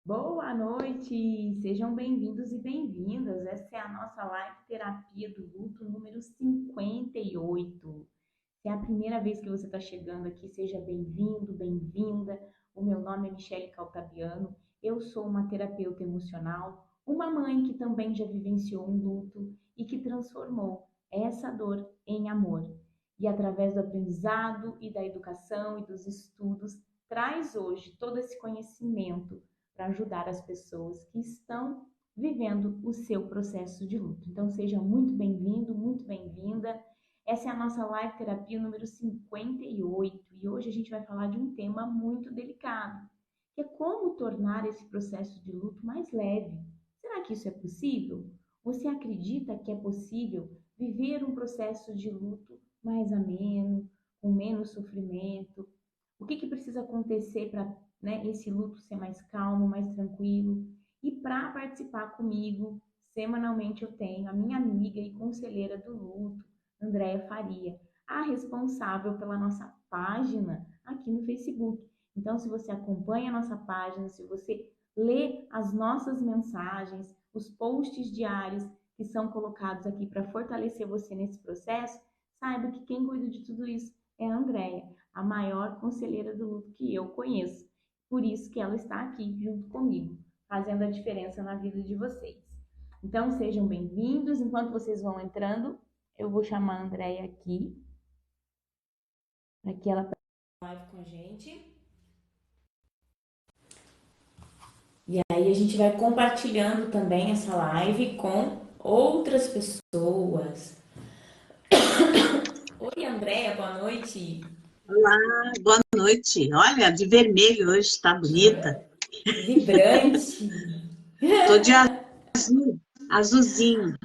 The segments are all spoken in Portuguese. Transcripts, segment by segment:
Boa noite, sejam bem-vindos e bem-vindas. Essa é a nossa live terapia do luto número 58. Se é a primeira vez que você está chegando aqui, seja bem-vindo, bem-vinda. O meu nome é Michele Caltabiano, eu sou uma terapeuta emocional, uma mãe que também já vivenciou um luto e que transformou essa dor em amor. E através do aprendizado e da educação e dos estudos, traz hoje todo esse conhecimento para ajudar as pessoas que estão vivendo o seu processo de luto. Então, seja muito bem-vindo, muito bem-vinda. Essa é a nossa live terapia número 58 e hoje a gente vai falar de um tema muito delicado, que é como tornar esse processo de luto mais leve. Será que isso é possível? Você acredita que é possível viver um processo de luto mais ameno, com menos sofrimento? O que precisa acontecer para, né, esse luto ser mais calmo, mais tranquilo? E para participar comigo, semanalmente eu tenho a minha amiga e conselheira do luto, Andréia Faria, a responsável pela nossa página aqui no Facebook. Então, se você acompanha a nossa página, se você lê as nossas mensagens, os posts diários que são colocados aqui para fortalecer você nesse processo, saiba que quem cuida de tudo isso é a Andréia, a maior conselheira do luto que eu conheço. Por isso que ela está aqui junto comigo, fazendo a diferença na vida de vocês. Então, sejam bem-vindos. Enquanto vocês vão entrando, eu vou chamar a Andréia aqui, para que ela live com a gente. E aí a gente vai compartilhando também essa live com outras pessoas. Oi, Andréia, boa noite. Olá, boa noite. Olha, de vermelho hoje, está bonita. Vibrante. Tô de azul, azulzinho.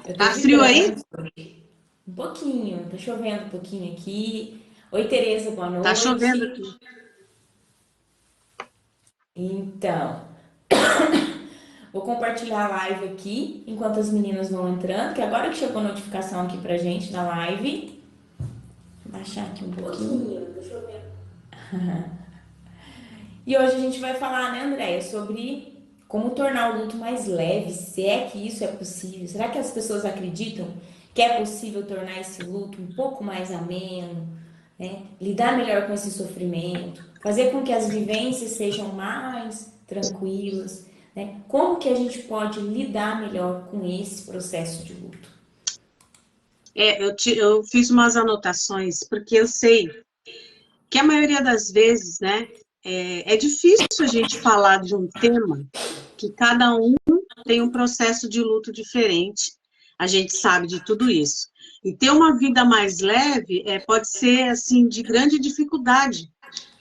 Eu tô Tá frio aí? vibrante. Um pouquinho, tá chovendo um pouquinho aqui. Oi, Tereza, boa Tá chovendo noite. aqui. Então, vou compartilhar a live aqui enquanto as meninas vão entrando, que agora que chegou a notificação aqui pra gente da live. Vou baixar aqui um pouquinho. Deixa eu ver. E hoje a gente vai falar, né, Andréia, sobre como tornar o luto mais leve, se é que isso é possível. Será que as pessoas acreditam que é possível tornar esse luto um pouco mais ameno, né? Lidar melhor com esse sofrimento, fazer com que as vivências sejam mais tranquilas, né? Como que a gente pode lidar melhor com esse processo de luto? Eu fiz umas anotações, porque eu sei que a maioria das vezes, né, é difícil a gente falar de um tema que cada um tem um processo de luto diferente. A gente sabe de tudo isso. E ter uma vida mais leve pode ser, assim, de grande dificuldade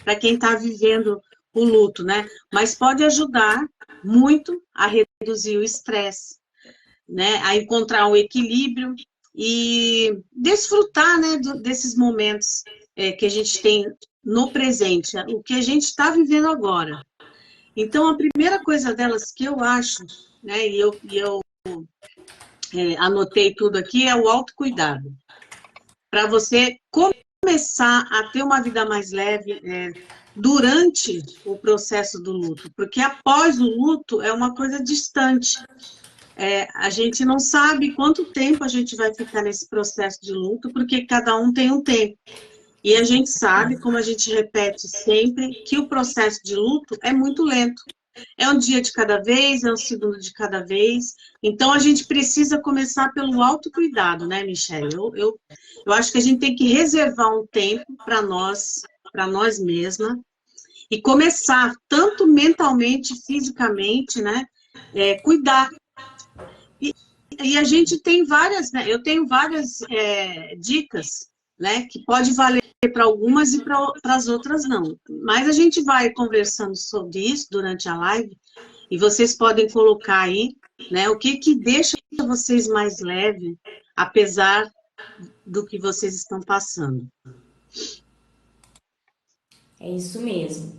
para quem está vivendo o luto, né? Mas pode ajudar muito a reduzir o estresse, né? A encontrar um equilíbrio e desfrutar, né, desses momentos que a gente tem no presente, o que a gente está vivendo agora. Então, a primeira coisa delas que eu acho, né, e eu anotei tudo aqui, é o autocuidado. Para você começar a ter uma vida mais leve durante o processo do luto, porque após o luto é uma coisa distante. A gente não sabe quanto tempo a gente vai ficar nesse processo de luto, porque cada um tem um tempo. E a gente sabe, como a gente repete sempre, que o processo de luto é muito lento. É um dia de cada vez, é um segundo de cada vez. Então, a gente precisa começar pelo autocuidado, né, Michelle? Eu acho que a gente tem que reservar um tempo para nós mesmas, e começar, tanto mentalmente, fisicamente, né, cuidar. E a gente tem várias, né, eu tenho várias dicas, né, que pode valer para algumas e para as outras não. Mas a gente vai conversando sobre isso durante a live, e vocês podem colocar aí, né, o que deixa vocês mais leves, apesar do que vocês estão passando. É isso mesmo.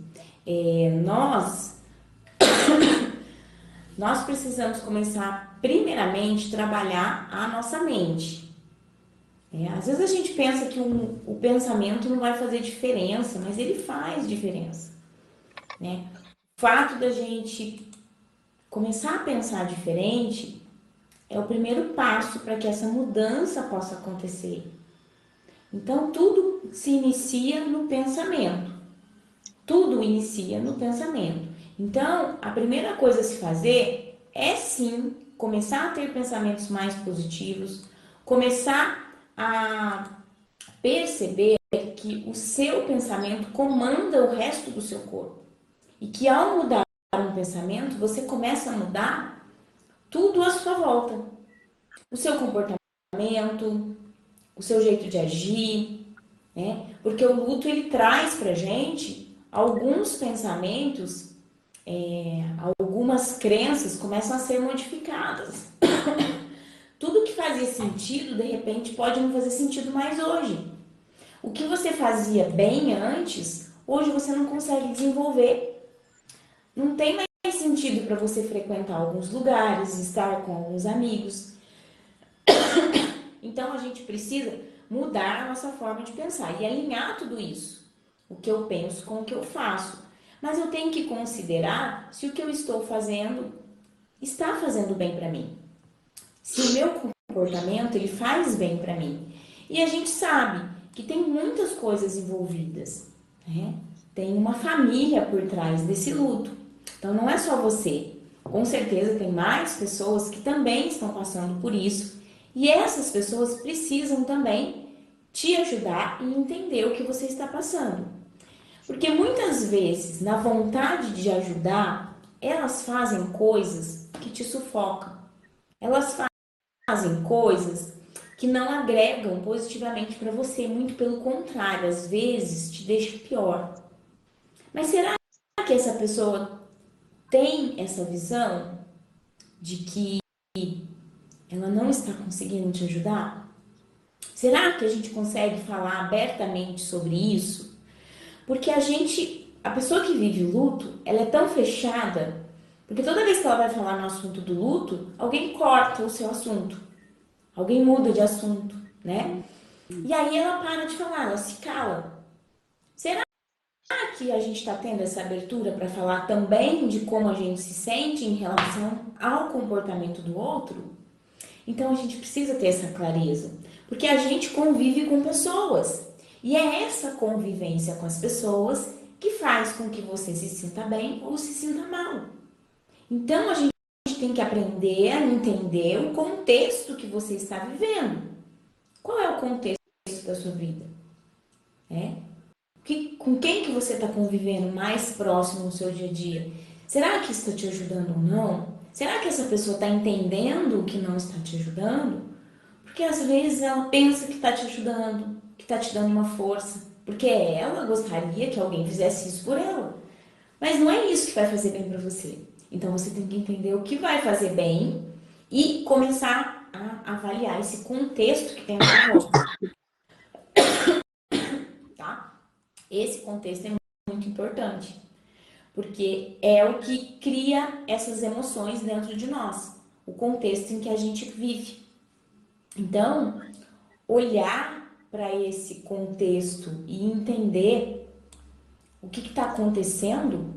Nós precisamos começar, primeiramente, trabalhar a nossa mente. Às vezes a gente pensa que o pensamento não vai fazer diferença, mas ele faz diferença, né? fato da gente começar a pensar diferente é o primeiro passo para que essa mudança possa acontecer. Então, tudo se inicia no pensamento. Tudo inicia no pensamento. Então, a primeira coisa a se fazer é sim começar a ter pensamentos mais positivos, começar a perceber que o seu pensamento comanda o resto do seu corpo. E que ao mudar um pensamento, você começa a mudar tudo à sua volta. O seu comportamento, o seu jeito de agir, né? Porque o luto ele traz pra gente alguns pensamentos, algumas crenças começam a ser modificadas. Tudo que fazia sentido, de repente, pode não fazer sentido mais hoje. O que você fazia bem antes, hoje você não consegue desenvolver. Não tem mais sentido para você frequentar alguns lugares, estar com alguns amigos. Então a gente precisa mudar a nossa forma de pensar e alinhar tudo isso. O que eu penso com o que eu faço. Mas eu tenho que considerar se o que eu estou fazendo está fazendo bem para mim. Se o meu comportamento ele faz bem para mim. E a gente sabe que tem muitas coisas envolvidas, né? Tem uma família por trás desse luto. Então não é só você. Com certeza tem mais pessoas que também estão passando por isso. E essas pessoas precisam também te ajudar e entender o que você está passando. Porque muitas vezes, na vontade de ajudar, elas fazem coisas que te sufocam. Elas fazem coisas que não agregam positivamente para você, muito pelo contrário, às vezes te deixa pior. Mas será que essa pessoa tem essa visão de que ela não está conseguindo te ajudar? Será que a gente consegue falar abertamente sobre isso? Porque a pessoa que vive o luto, ela é tão fechada, porque toda vez que ela vai falar no assunto do luto, alguém corta o seu assunto, alguém muda de assunto, né? E aí ela para de falar, ela se cala. Será que a gente está tendo essa abertura para falar também de como a gente se sente em relação ao comportamento do outro? Então a gente precisa ter essa clareza, porque a gente convive com pessoas. E é essa convivência com as pessoas que faz com que você se sinta bem ou se sinta mal. Então a gente tem que aprender a entender o contexto que você está vivendo. Qual é o contexto da sua vida? Com quem que você está convivendo mais próximo no seu dia a dia? Será que isso está te ajudando ou não? Será que essa pessoa está entendendo o que não está te ajudando? Porque às vezes ela pensa que está te ajudando, que está te dando uma força, porque ela gostaria que alguém fizesse isso por ela. Mas não é isso que vai fazer bem para você. Então você tem que entender o que vai fazer bem e começar a avaliar esse contexto que tem na sua volta, tá? Esse contexto é muito importante, porque é o que cria essas emoções dentro de nós, o contexto em que a gente vive. Então, olhar para esse contexto e entender o que está acontecendo,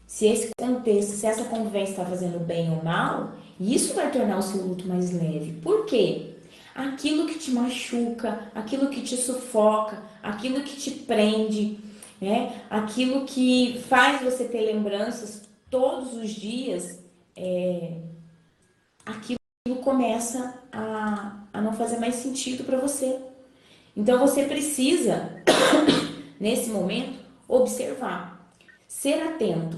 se esse contexto, se essa convivência está fazendo bem ou mal, isso vai tornar o seu luto mais leve. Por quê? Aquilo que te machuca, aquilo que te sufoca, aquilo que te prende, né? Aquilo que faz você ter lembranças todos os dias, aquilo começa a não fazer mais sentido para você. Então você precisa, nesse momento, observar, ser atento,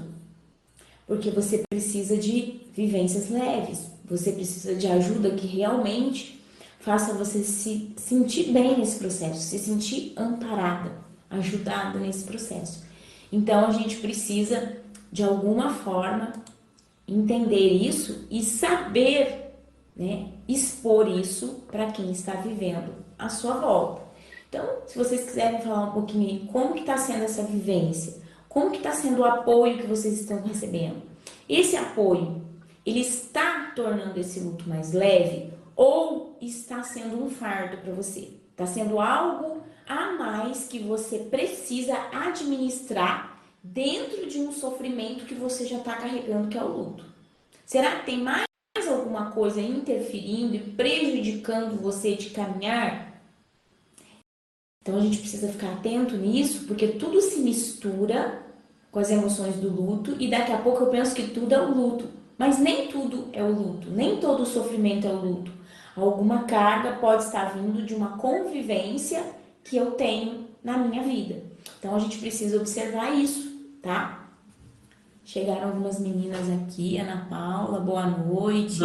porque você precisa de vivências leves, você precisa de ajuda que realmente faça você se sentir bem nesse processo, se sentir amparada, ajudada nesse processo. Então a gente precisa, de alguma forma, entender isso e saber, né, expor isso para quem está vivendo à sua volta. Então, se vocês quiserem falar um pouquinho como que está sendo essa vivência, como que está sendo o apoio que vocês estão recebendo. Esse apoio, ele está tornando esse luto mais leve ou está sendo um fardo para você? Está sendo algo a mais que você precisa administrar dentro de um sofrimento que você já está carregando, que é o luto? Será que tem mais alguma coisa interferindo e prejudicando você de caminhar? Então a gente precisa ficar atento nisso, porque tudo se mistura com as emoções do luto e daqui a pouco eu penso que tudo é o luto. Mas nem tudo é o luto, nem todo o sofrimento é o luto. Alguma carga pode estar vindo de uma convivência que eu tenho na minha vida. Então a gente precisa observar isso, tá? Chegaram algumas meninas aqui, Ana Paula, boa Boa noite.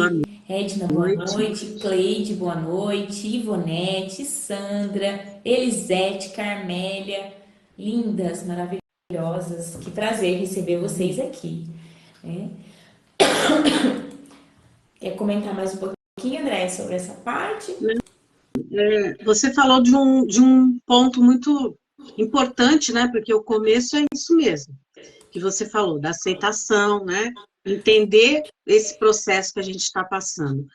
Edna, boa noite. noite. Cleide, boa noite. Ivonete, Sandra, Elisete, Carmélia, lindas, maravilhosas. Que prazer receber vocês aqui. Né? Quer comentar mais um pouquinho, André, sobre essa parte? Você falou de um ponto muito importante, né? Porque o começo é isso mesmo, que você falou, da aceitação, né? Entender esse processo que a gente está passando.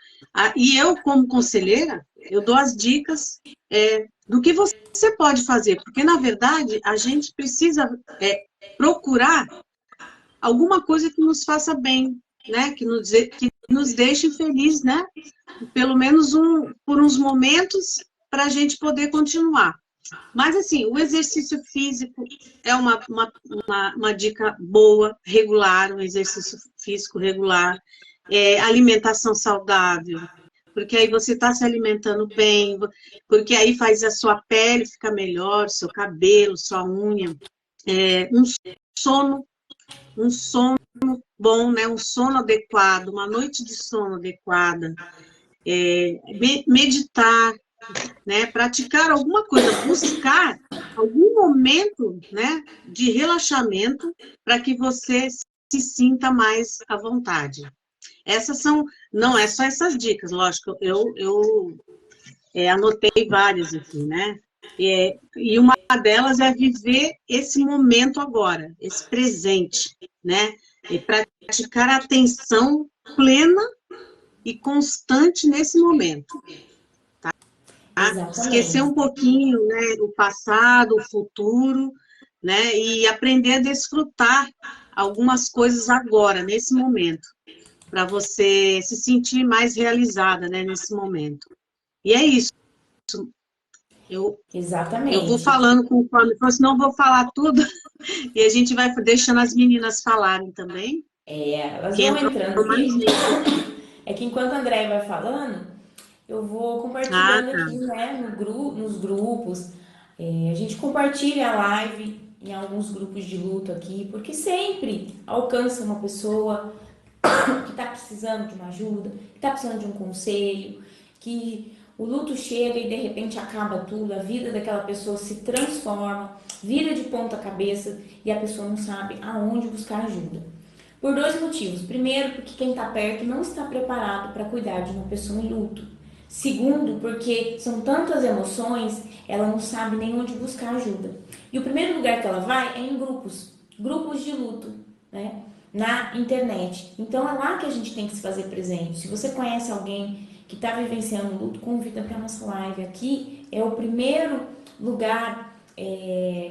E eu, como conselheira, eu dou as dicas do que você pode fazer, porque, na verdade, a gente precisa procurar alguma coisa que nos faça bem, né? Que nos deixe felizes, né? Pelo menos por uns momentos, para a gente poder continuar. Mas, assim, o exercício físico é uma dica boa, regular, um exercício físico regular, alimentação saudável, porque aí você está se alimentando bem, porque aí faz a sua pele ficar melhor, seu cabelo, sua unha, um sono, um sono bom, né? Um sono adequado, uma noite de sono adequada, meditar, né? Praticar alguma coisa, buscar algum momento, né, de relaxamento para que você se sinta mais à vontade. Não é só essas dicas, lógico, eu anotei várias aqui, né? E uma delas é viver esse momento agora, esse presente, né? E praticar a atenção plena e constante nesse momento. Esquecer Exatamente. um pouquinho, né, o passado, o futuro, né, e aprender a desfrutar algumas coisas agora, nesse momento, para você se sentir mais realizada, né, nesse momento. E é isso. Eu vou Exatamente. falando conforme for, senão eu vou falar tudo e a gente vai deixando as meninas falarem também, Elas que vão entrou entrando mais aqui. gente. É que enquanto a André vai falando, eu vou Ah, compartilhando tá. aqui, né, nos grupos. A gente compartilha a live em alguns grupos de luto aqui, porque sempre alcança uma pessoa que está precisando de uma ajuda, que está precisando de um conselho, que o luto chega e de repente acaba tudo, a vida daquela pessoa se transforma, vira de ponta cabeça e a pessoa não sabe aonde buscar ajuda. Por dois motivos. Primeiro, porque quem está perto não está preparado para cuidar de uma pessoa em luto. Segundo, porque são tantas emoções, ela não sabe nem onde buscar ajuda. E o primeiro lugar que ela vai é em grupos de luto, né? Na internet. Então é lá que a gente tem que se fazer presente. Se você conhece alguém que está vivenciando luto, convida para a nossa live. Aqui é o primeiro lugar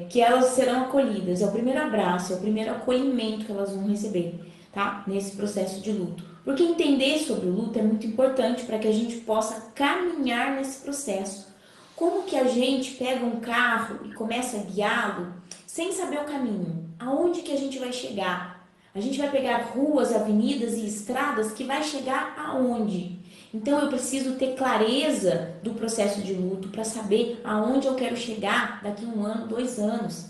que elas serão acolhidas, é o primeiro abraço, é o primeiro acolhimento que elas vão receber, tá? Nesse processo de luto. Porque entender sobre o luto é muito importante para que a gente possa caminhar nesse processo. Como que a gente pega um carro e começa a guiá-lo sem saber o caminho? Aonde que a gente vai chegar? A gente vai pegar ruas, avenidas e estradas que vai chegar aonde? Então eu preciso ter clareza do processo de luto para saber aonde eu quero chegar daqui 1 ano, 2 anos.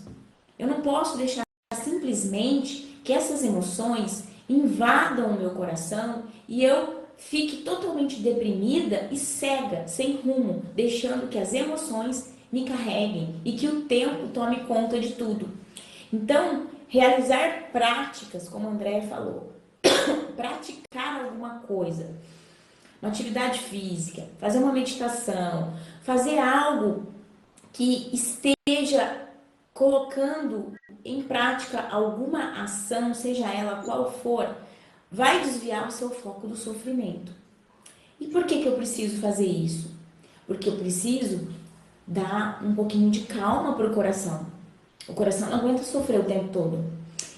Eu não posso deixar simplesmente que essas emoções invadam o meu coração e eu fique totalmente deprimida e cega, sem rumo, deixando que as emoções me carreguem e que o tempo tome conta de tudo. Então, realizar práticas, como a André falou, praticar alguma coisa, uma atividade física, fazer uma meditação, fazer algo que esteja colocando em prática alguma ação, seja ela qual for, vai desviar o seu foco do sofrimento. E por que eu preciso fazer isso? Porque eu preciso dar um pouquinho de calma para o coração. O coração não aguenta sofrer o tempo todo.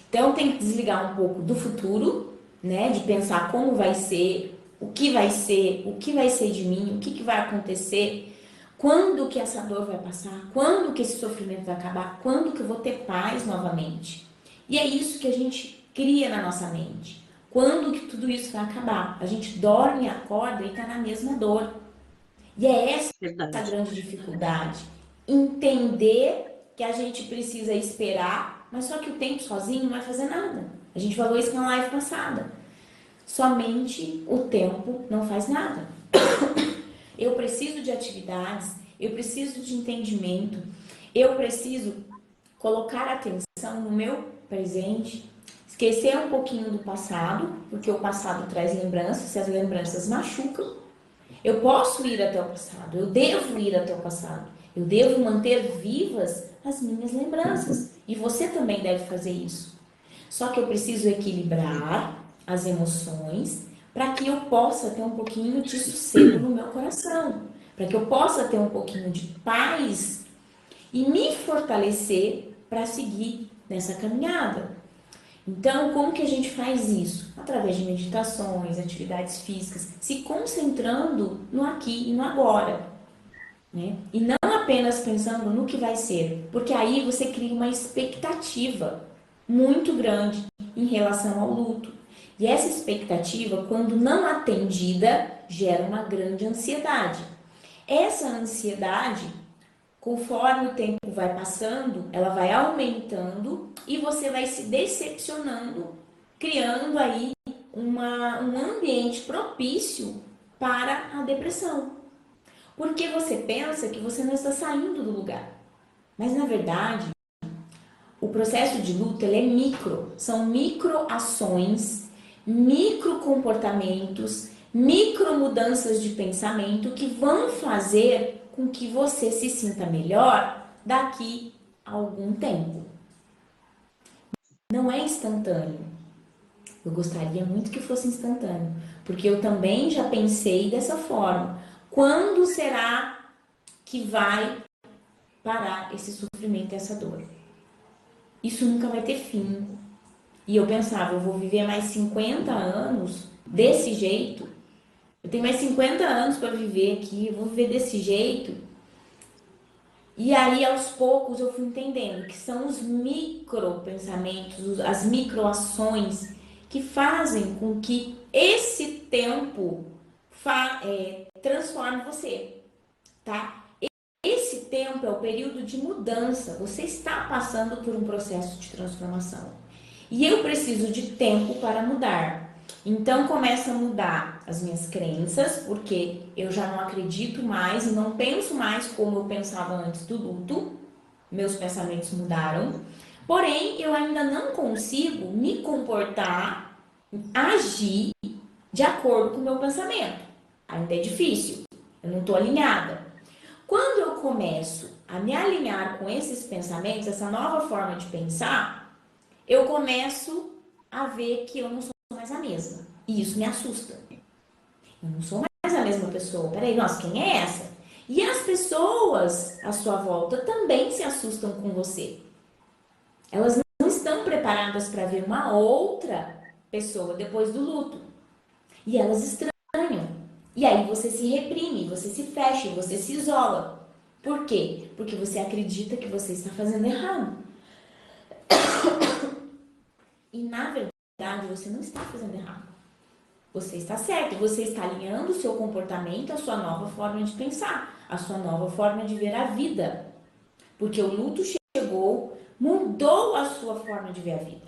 Então tem que desligar um pouco do futuro, né? De pensar como vai ser, o que vai ser, o que vai ser de mim, o que vai acontecer, quando que essa dor vai passar, quando que esse sofrimento vai acabar, quando que eu vou ter paz novamente. E é isso que a gente cria na nossa mente. Quando que tudo isso vai acabar? A gente dorme, acorda e está na mesma dor. E é essa a Verdade. grande dificuldade. Entender que a gente precisa esperar, mas só que o tempo sozinho não vai fazer nada. A gente falou isso na live passada. Somente o tempo não faz nada. Eu preciso de atividades, eu preciso de entendimento, eu preciso colocar atenção no meu presente, esquecer um pouquinho do passado, porque o passado traz lembranças, se as lembranças machucam, eu posso ir até o passado, eu devo ir até o passado, eu devo manter vivas as minhas lembranças. E você também deve fazer isso. Só que eu preciso equilibrar as emoções para que eu possa ter um pouquinho de sossego no meu coração, para que eu possa ter um pouquinho de paz e me fortalecer para seguir nessa caminhada. Então, como que a gente faz isso? Através de meditações, atividades físicas, se concentrando no aqui e no agora, né? E não apenas pensando no que vai ser, porque aí você cria uma expectativa muito grande em relação ao luto. E essa expectativa, quando não atendida, gera uma grande ansiedade. Essa ansiedade, conforme o tempo vai passando, ela vai aumentando e você vai se decepcionando, criando aí um ambiente propício para a depressão. Porque você pensa que você não está saindo do lugar. Mas na verdade, o processo de luto ele é micro, são micro ações, micro comportamentos, micro mudanças de pensamento que vão fazer com que você se sinta melhor daqui a algum tempo. Não é instantâneo. Eu gostaria muito que fosse instantâneo, porque eu também já pensei dessa forma. Quando será que vai parar esse sofrimento e essa dor? Isso nunca vai ter fim. E eu pensava, eu vou viver mais 50 anos desse jeito. Eu tenho mais 50 anos para viver aqui, eu vou viver desse jeito. E aí, aos poucos, eu fui entendendo que são os micro pensamentos, as micro ações que fazem com que esse tempo transforme você, tá? Esse tempo é o período de mudança. Você está passando por um processo de transformação. E eu preciso de tempo para mudar. Então começa a mudar as minhas crenças, porque eu já não acredito mais e não penso mais como eu pensava antes do luto. Meus pensamentos mudaram. Porém, eu ainda não consigo me comportar, agir de acordo com o meu pensamento. Ainda é difícil. Eu não estou alinhada. Quando eu começo a me alinhar com esses pensamentos, essa nova forma de pensar, eu começo a ver que eu não sou mais a mesma. E isso me assusta. Eu não sou mais a mesma pessoa. Peraí, nossa, quem é essa? E as pessoas à sua volta também se assustam com você. Elas não estão preparadas para ver uma outra pessoa depois do luto. E elas estranham. E aí você se reprime, você se fecha, você se isola. Por quê? Porque você acredita que você está fazendo errado. E na verdade você não está fazendo errado. Você está certo, você está alinhando o seu comportamento à sua nova forma de pensar, à sua nova forma de ver a vida. Porque o luto chegou, mudou a sua forma de ver a vida.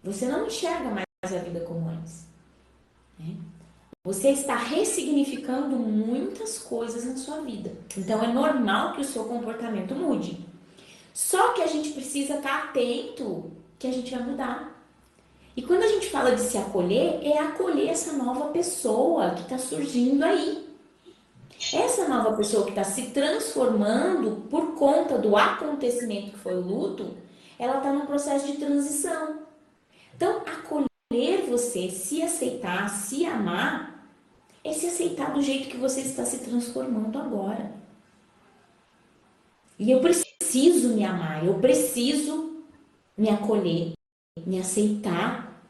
Você não enxerga mais a vida como antes. Né? Você está ressignificando muitas coisas na sua vida. Então é normal que o seu comportamento mude. Só que a gente precisa estar atento que a gente vai mudar. E quando a gente fala de se acolher, é acolher essa nova pessoa que está surgindo aí. Essa nova pessoa que está se transformando por conta do acontecimento que foi o luto, ela está num processo de transição. Então, acolher você, se aceitar, se amar, é se aceitar do jeito que você está se transformando agora. E eu preciso me amar, eu preciso me acolher, me aceitar,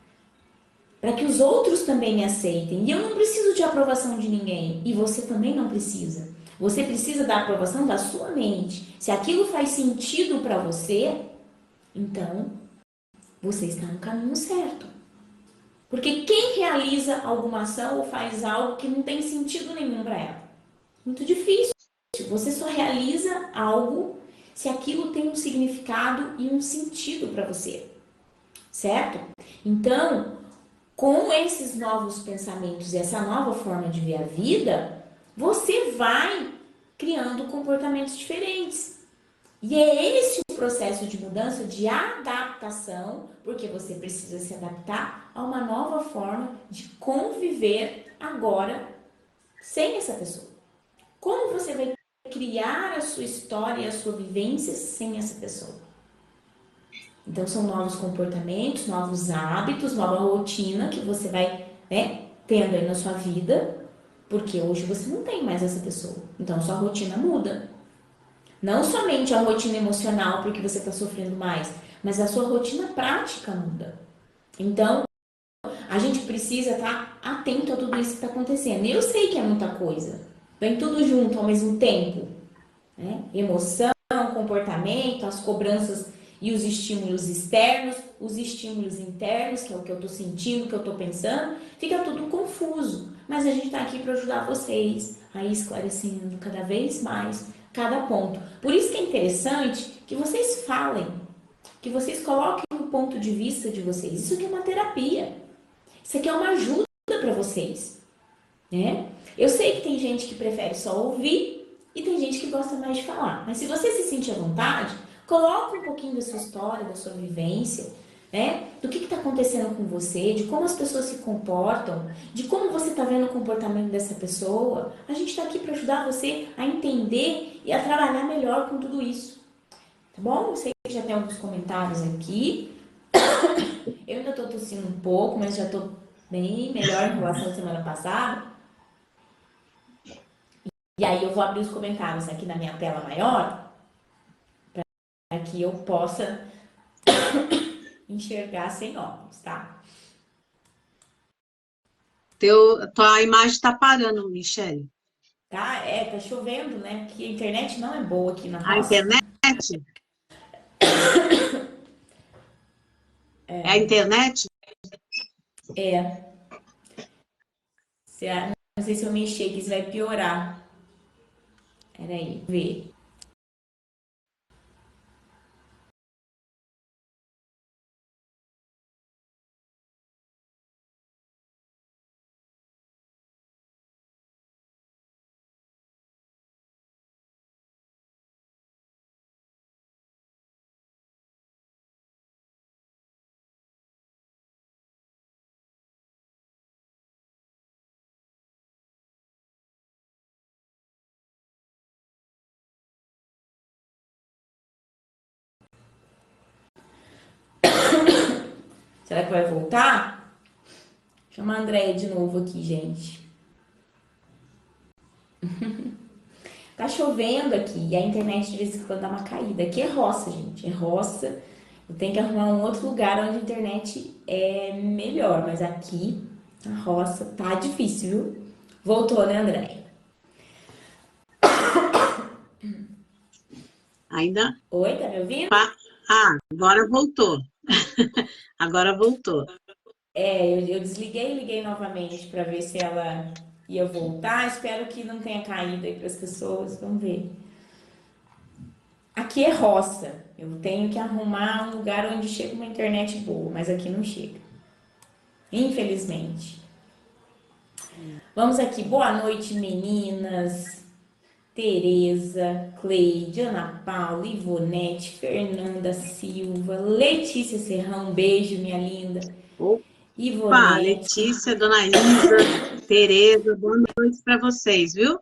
para que os outros também me aceitem. E eu não preciso de aprovação de ninguém, e você também não precisa. Você precisa da aprovação da sua mente. Se aquilo faz sentido para você, então você está no caminho certo. Porque quem realiza alguma ação ou faz algo que não tem sentido nenhum para ela? Muito difícil. Você só realiza algo se aquilo tem um significado e um sentido para você, certo? Então, com esses novos pensamentos e essa nova forma de ver a vida, você vai criando comportamentos diferentes. E é esse o processo de mudança, de adaptação, porque você precisa se adaptar a uma nova forma de conviver agora sem essa pessoa. Como você vai criar a sua história e a sua vivência sem essa pessoa? Então, são novos comportamentos, novos hábitos, nova rotina que você vai, né, tendo aí na sua vida, porque hoje você não tem mais essa pessoa. Então, sua rotina muda. Não somente a rotina emocional, porque você está sofrendo mais, mas a sua rotina prática muda. Então, a gente precisa estar atento a tudo isso que está acontecendo. E eu sei que é muita coisa. Vem tudo junto ao mesmo tempo, né? Emoção, comportamento, as cobranças e os estímulos externos, os estímulos internos, que é o que eu estou sentindo, o que eu estou pensando, fica tudo confuso. Mas a gente está aqui para ajudar vocês a ir esclarecendo cada vez mais cada ponto. Por isso que é interessante que vocês falem, que vocês coloquem o ponto de vista de vocês. Isso aqui é uma terapia. Isso aqui é uma ajuda para vocês, né? Eu sei que tem gente que prefere só ouvir e tem gente que gosta mais de falar. Mas se você se sentir à vontade, coloque um pouquinho da sua história, da sua vivência, né? Do que está acontecendo com você, de como as pessoas se comportam, de como você está vendo o comportamento dessa pessoa. A gente está aqui para ajudar você a entender e a trabalhar melhor com tudo isso. Tá bom? Eu sei que já tem alguns comentários aqui. Eu ainda estou tossindo um pouco, mas já estou bem melhor em relação à semana passada. E aí eu vou abrir os comentários aqui na minha tela maior, para que eu possa enxergar sem óculos, tá? Tua imagem está parando, Michele. Tá? Tá chovendo, né? Porque a internet não é boa aqui na A roça. internet? É a internet? É. Não sei se eu mexer aqui, isso vai piorar. Peraí, ver. Será que vai voltar? Chama a Andréia de novo aqui, gente. Tá chovendo aqui e a internet de vez em quando dá uma caída. Aqui é roça, gente. É roça. Eu tenho que arrumar um outro lugar onde a internet é melhor. Mas aqui, na roça, tá difícil, viu? Voltou, né, Andréia? Ainda? Oi, tá me ouvindo? Ah, agora voltou. Agora voltou. Eu desliguei e liguei novamente para ver se ela ia voltar. Espero que não tenha caído aí para as pessoas. Vamos ver. Aqui é roça. Eu tenho que arrumar um lugar onde chega uma internet boa, mas aqui não chega. Infelizmente. Vamos aqui. Boa noite, meninas. Tereza, Cleide, Ana Paula, Ivonete, Fernanda Silva, Letícia Serrão, beijo, minha linda. Opa, Ivonete. Letícia, Dona Isa, Tereza, boa noite para vocês, viu?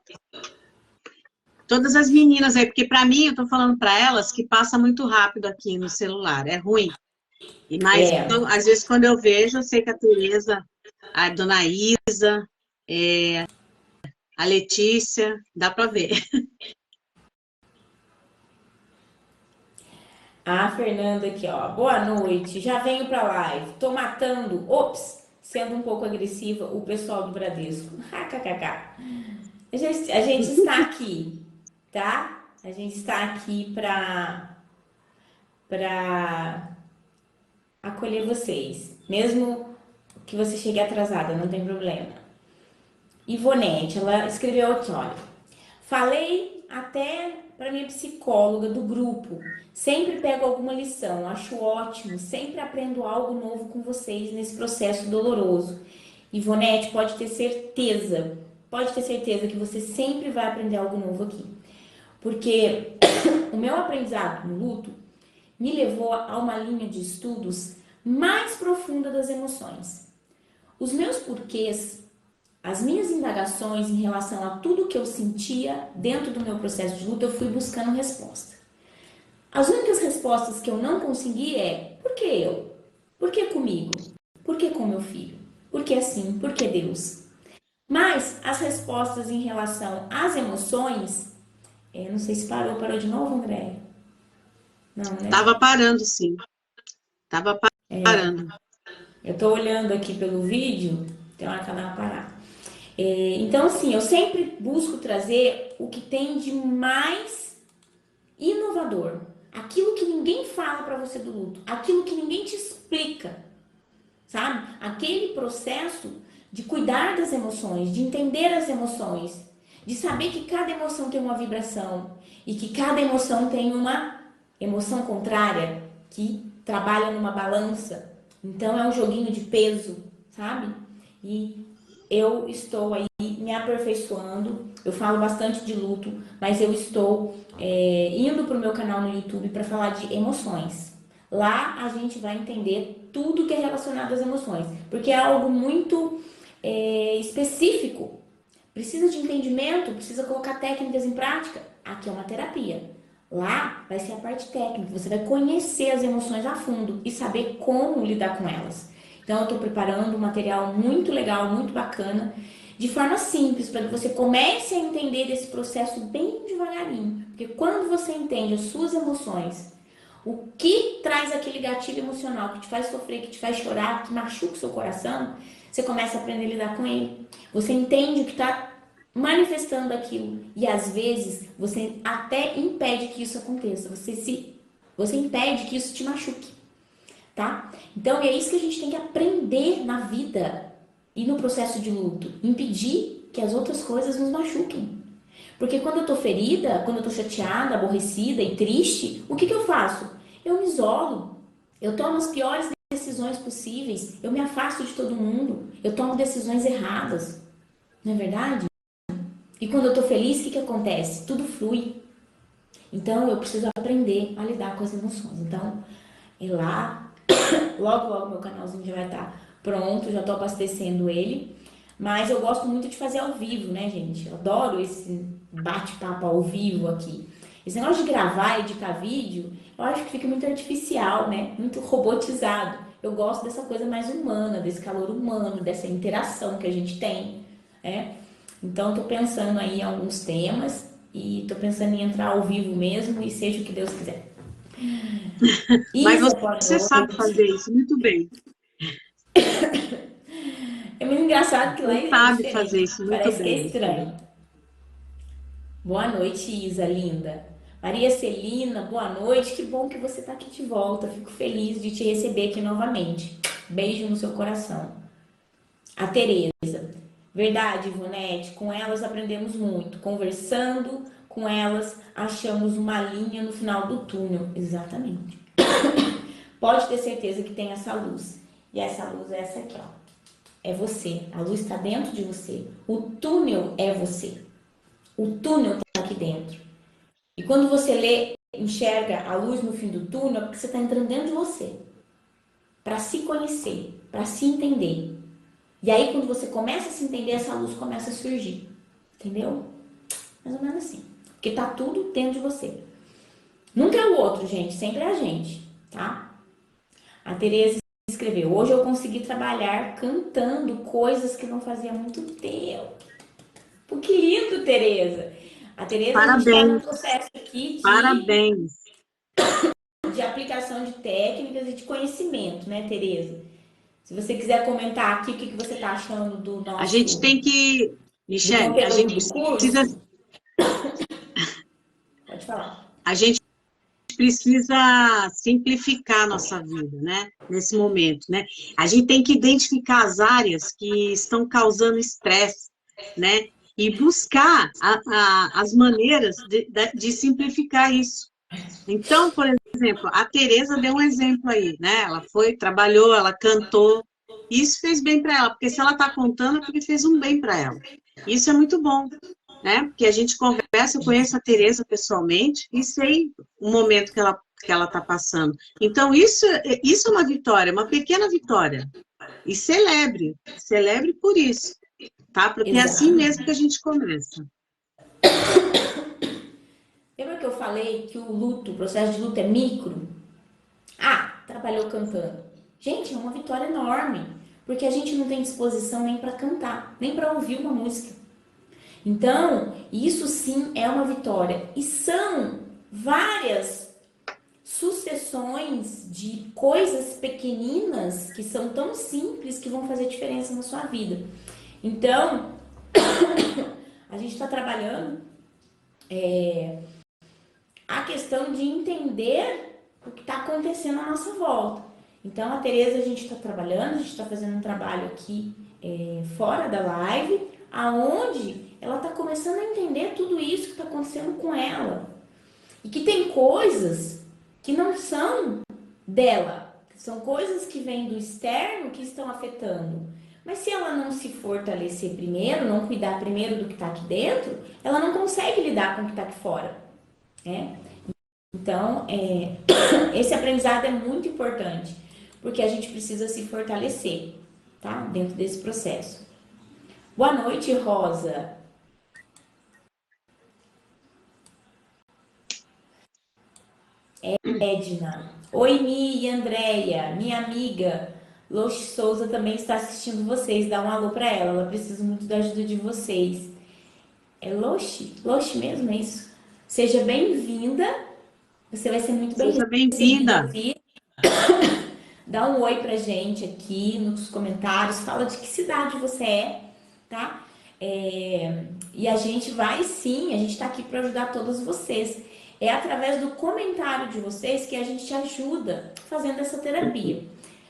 Todas as meninas aí, porque para mim, eu tô falando para elas que passa muito rápido aqui no celular, é ruim. Mas, às vezes, quando eu vejo, eu sei que a Tereza, a Dona Isa, a Letícia, dá para ver. A Fernanda aqui, ó. Boa noite. Já venho pra live. Tô matando, ops, sendo um pouco agressiva, o pessoal do Bradesco. KKK. A gente está aqui, tá? A gente está aqui pra acolher vocês. Mesmo que você chegue atrasada, não tem problema. Ivonete, ela escreveu aqui, olha. Falei até para minha psicóloga do grupo. Sempre pego alguma lição, acho ótimo, sempre aprendo algo novo com vocês nesse processo doloroso. Ivonete, pode ter certeza que você sempre vai aprender algo novo aqui. Porque o meu aprendizado no luto me levou a uma linha de estudos mais profunda das emoções. Os meus porquês, as minhas indagações em relação a tudo que eu sentia dentro do meu processo de luto, eu fui buscando resposta. As únicas respostas que eu não consegui é: por que eu? Por que comigo? Por que com meu filho? Por que assim? Por que Deus? Mas as respostas em relação às emoções, não sei se parou de novo, André? Não, né? Tava parando, sim. Tava parando. Eu tô olhando aqui pelo vídeo, tem hora que ela dá uma parada. Então, assim, eu sempre busco trazer o que tem de mais inovador. Aquilo que ninguém fala para você do luto, aquilo que ninguém te explica, sabe? Aquele processo de cuidar das emoções, de entender as emoções, de saber que cada emoção tem uma vibração e que cada emoção tem uma emoção contrária que trabalha numa balança. Então é um joguinho de peso, sabe? E eu estou aí me aperfeiçoando. Eu falo bastante de luto, mas eu estou indo para o meu canal no YouTube para falar de emoções. Lá a gente vai entender tudo que é relacionado às emoções, porque é algo muito específico. Precisa de entendimento, precisa colocar técnicas em prática. Aqui é uma terapia. Lá vai ser a parte técnica, você vai conhecer as emoções a fundo e saber como lidar com elas. Então eu estou preparando um material muito legal, muito bacana, de forma simples, para que você comece a entender desse processo bem devagarinho. Porque quando você entende as suas emoções, o que traz aquele gatilho emocional que te faz sofrer, que te faz chorar, que machuca o seu coração, você começa a aprender a lidar com ele. Você entende o que está manifestando aquilo. E às vezes você até impede que isso aconteça. Você impede que isso te machuque. Tá? Então é isso que a gente tem que aprender na vida e no processo de luto. Impedir que as outras coisas nos machuquem. Porque quando eu tô ferida, quando eu tô chateada, aborrecida e triste, o que eu faço? Eu me isolo. Eu tomo as piores decisões possíveis. Eu me afasto de todo mundo. Eu tomo decisões erradas. Não é verdade? E quando eu tô feliz, o que acontece? Tudo flui. Então eu preciso aprender a lidar com as emoções. Então, ir lá, logo logo meu canalzinho já vai estar pronto, já tô abastecendo ele. Mas eu gosto muito de fazer ao vivo, né, gente? Eu adoro esse bate-papo ao vivo aqui. Esse negócio de gravar e editar vídeo, eu acho que fica muito artificial, né? Muito robotizado. Eu gosto dessa coisa mais humana, desse calor humano, dessa interação que a gente tem, né? Então, tô pensando aí em alguns temas e tô pensando em entrar ao vivo mesmo e seja o que Deus quiser. Mas Isa, boa você sabe fazer noite. isso muito bem. É muito engraçado que lá Você é sabe fazer diferente. isso muito Parece que é bem. estranho. Boa noite, Isa, linda. Maria Celina, boa noite. Que bom que você está aqui de volta. Fico feliz de te receber aqui novamente. Beijo no seu coração. A Tereza. Verdade, Ivonete. Com elas aprendemos muito. Conversando com elas, achamos uma linha no final do túnel. Exatamente. Pode ter certeza que tem essa luz. E essa luz é essa aqui, ó. É você. A luz está dentro de você. O túnel é você. O túnel está aqui dentro. E quando você lê, enxerga a luz no fim do túnel, é porque você está entrando dentro de você. Para se conhecer, para se entender. E aí, quando você começa a se entender, essa luz começa a surgir. Entendeu? Mais ou menos assim. Porque tá tudo dentro de você. Nunca é o outro, gente. Sempre é a gente. Tá? A Tereza escreveu: hoje eu consegui trabalhar cantando coisas que não fazia muito tempo. Pô, que lindo, Tereza! A Tereza, a gente está num Parabéns, processo aqui parabéns. de de aplicação de técnicas e de conhecimento, né, Tereza? Se você quiser comentar aqui o que você está achando do A gente tem que, do Michele, a conteúdo gente do precisa, curso, pode falar. a gente precisa simplificar a nossa vida, né? Nesse momento, né? A gente tem que identificar as áreas que estão causando estresse, né? E buscar as maneiras de simplificar isso. Então, por exemplo, a Tereza deu um exemplo aí, né? Ela foi, trabalhou, ela cantou. Isso fez bem para ela, porque se ela está contando é porque fez um bem para ela. Isso é muito bom, né? Porque a gente conversa, eu conheço a Tereza pessoalmente e sei o momento que ela está passando. Então, isso é uma vitória, uma pequena vitória. E celebre por isso, tá? Porque é assim Exato. mesmo que a gente começa. Lembra que eu falei que o luto, o processo de luto é micro? Ah, trabalhou cantando. Gente, é uma vitória enorme, porque a gente não tem disposição nem para cantar, nem para ouvir uma música. Então, isso sim é uma vitória. E são várias sucessões de coisas pequeninas que são tão simples que vão fazer diferença na sua vida. Então, a gente está trabalhando a questão de entender o que está acontecendo à nossa volta. Então, a Tereza, a gente está trabalhando, a gente está fazendo um trabalho aqui fora da live, aonde ela está começando a entender tudo isso que está acontecendo com ela. E que tem coisas que não são dela, são coisas que vêm do externo que estão afetando. Mas se ela não se fortalecer primeiro, não cuidar primeiro do que está aqui dentro, ela não consegue lidar com o que está aqui fora. Né? Então, esse aprendizado é muito importante, porque a gente precisa se fortalecer, tá? Dentro desse processo. Boa noite, Rosa. Edna. Oi, Mi e Andréia, minha amiga. Loche Souza também está assistindo vocês. Dá um alô para ela. Ela precisa muito da ajuda de vocês. É Loche? Loche mesmo, é isso? Seja bem-vinda. Você vai ser muito bem Seja recebida bem-vinda. aqui. Dá um oi pra gente aqui nos comentários. Fala de que cidade você é, tá? E a gente vai sim, a gente está aqui para ajudar todos vocês. É através do comentário de vocês que a gente ajuda fazendo essa terapia.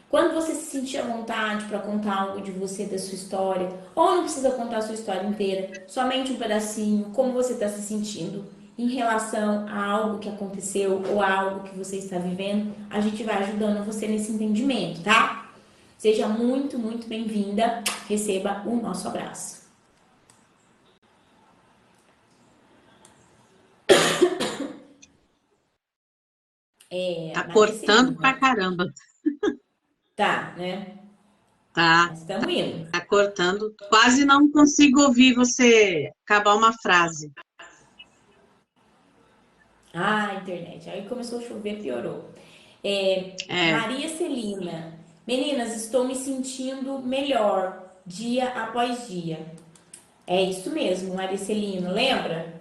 Quando você se sentir à vontade para contar algo de você, da sua história, ou não precisa contar a sua história inteira, somente um pedacinho, como você está se sentindo em relação a algo que aconteceu ou a algo que você está vivendo, a gente vai ajudando você nesse entendimento, tá? Seja muito, muito bem-vinda. Receba o nosso abraço. Tá Maria cortando Celina. pra caramba. Tá, né? Tá, Mas estamos indo. tá cortando. Quase não consigo ouvir você acabar uma frase. Ah, internet. Aí começou a chover, piorou. É, Maria Celina. Meninas, estou me sentindo melhor dia após dia. É isso mesmo, Maria Celina. Lembra?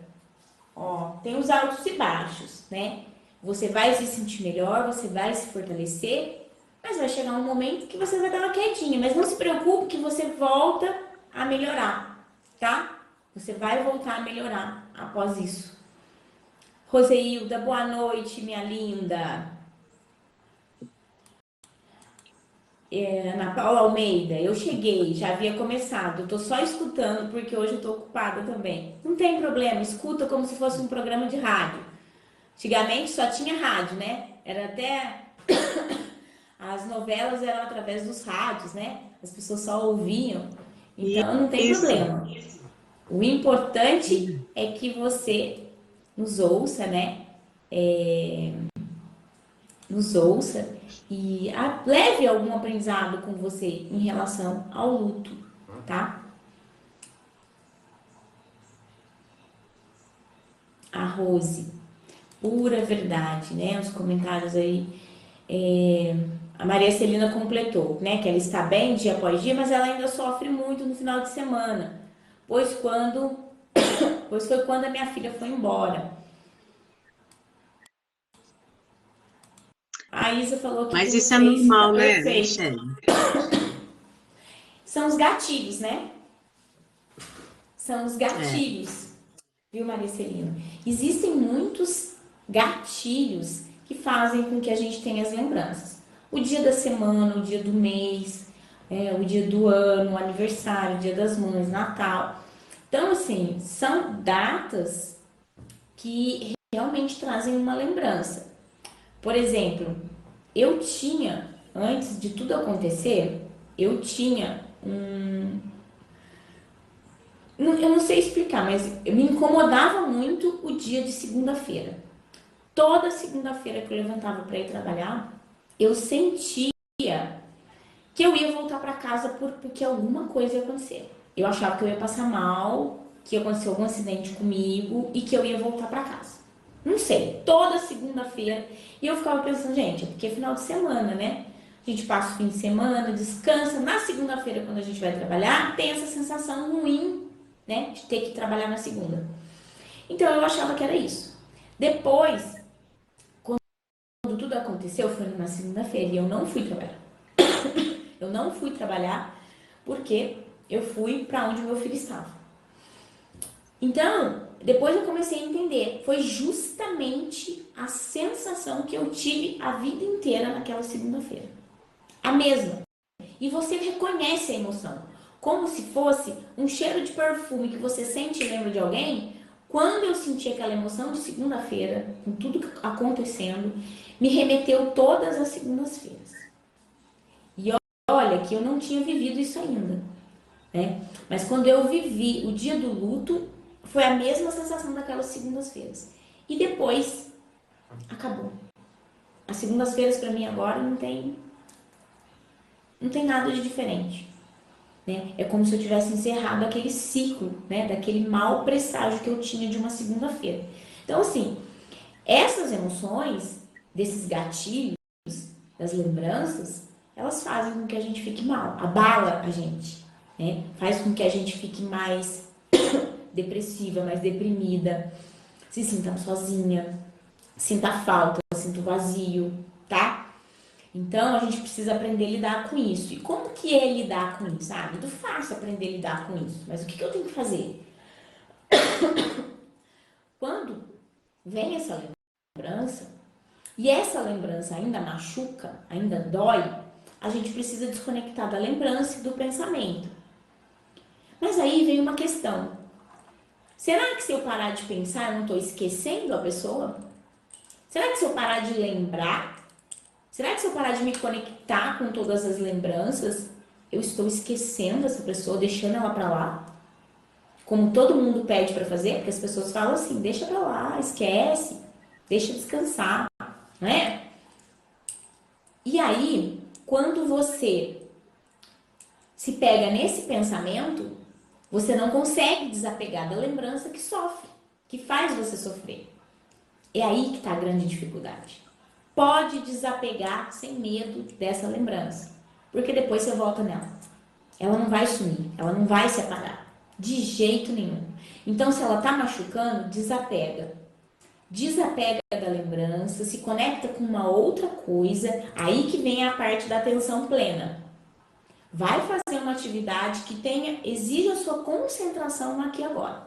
Ó, tem os altos e baixos, né? Você vai se sentir melhor, você vai se fortalecer, mas vai chegar um momento que você vai dar uma quedinha. Mas não se preocupe que você volta a melhorar, tá? Você vai voltar a melhorar após isso. Roseilda, boa noite, minha linda. Ana Paula Almeida, eu cheguei, já havia começado, tô só escutando porque hoje eu tô ocupada também. Não tem problema, escuta como se fosse um programa de rádio. Antigamente só tinha rádio, né? Era até as novelas eram através dos rádios, né? As pessoas só ouviam. Então não tem isso. problema. O importante é que você nos ouça, né? Nos ouça e leve algum aprendizado com você em relação ao luto, tá? A Rose, pura verdade, né? Os comentários aí. A Maria Celina completou, né? Que ela está bem dia após dia, mas ela ainda sofre muito no final de semana, pois pois foi quando a minha filha foi embora. A Isa falou que Mas com isso é 6 fica normal, né, perfeito. Michele? São os gatilhos, né? São os É. gatilhos, viu, Maricelina? Existem muitos gatilhos que fazem com que a gente tenha as lembranças. O dia da semana, o dia do mês, o dia do ano, o aniversário, o dia das mães, Natal. Então, assim, são datas que realmente trazem uma lembrança. Por exemplo, eu tinha, antes de tudo acontecer, eu tinha eu não sei explicar, mas me incomodava muito o dia de segunda-feira. Toda segunda-feira que eu levantava para ir trabalhar, eu sentia que eu ia voltar para casa porque alguma coisa ia acontecer. Eu achava que eu ia passar mal, que ia acontecer algum acidente comigo e que eu ia voltar para casa. Não sei, toda segunda-feira. E eu ficava pensando, gente, é porque é final de semana, né? A gente passa o fim de semana, descansa. Na segunda-feira, quando a gente vai trabalhar, tem essa sensação ruim, né? De ter que trabalhar na segunda. Então eu achava que era isso. Depois, quando tudo aconteceu, foi na segunda-feira e eu não fui trabalhar. Eu não fui trabalhar porque eu fui para onde meu filho estava. Então, depois eu comecei a entender. Foi justamente a sensação que eu tive a vida inteira naquela segunda-feira. A mesma. E você reconhece a emoção. Como se fosse um cheiro de perfume que você sente e lembra de alguém. Quando eu senti aquela emoção de segunda-feira, com tudo acontecendo, me remeteu todas as segundas-feiras. E olha que eu não tinha vivido isso ainda, né? Mas quando eu vivi o dia do luto, foi a mesma sensação daquelas segundas-feiras. E depois acabou. As segundas-feiras para mim agora não tem nada de diferente, né? É como se eu tivesse encerrado aquele ciclo, né, daquele mau presságio que eu tinha de uma segunda-feira. Então assim, essas emoções, desses gatilhos, das lembranças, elas fazem com que a gente fique mal, abala a gente, né? Faz com que a gente fique mais depressiva, mais deprimida, se sinta sozinha, sinta falta, sinta vazio, tá? Então a gente precisa aprender a lidar com isso. E como que é lidar com isso? Ah, muito fácil aprender a lidar com isso, mas o que eu tenho que fazer? Quando vem essa lembrança, e essa lembrança ainda machuca, ainda dói, a gente precisa desconectar da lembrança e do pensamento. Mas aí vem uma questão. Será que se eu parar de pensar, eu não estou esquecendo a pessoa? Será que se eu parar de lembrar, será que se eu parar de me conectar com todas as lembranças, eu estou esquecendo essa pessoa, deixando ela para lá? Como todo mundo pede para fazer, porque as pessoas falam assim, deixa para lá, esquece, deixa descansar, né? E aí, quando você se pega nesse pensamento, você não consegue desapegar da lembrança que sofre, que faz você sofrer. É aí que está a grande dificuldade. Pode desapegar sem medo dessa lembrança, porque depois você volta nela. Ela não vai sumir, ela não vai se apagar, de jeito nenhum. Então, se ela está machucando, desapega. Desapega da lembrança, se conecta com uma outra coisa, aí que vem a parte da atenção plena. Vai fazer uma atividade que exija a sua concentração no aqui e agora.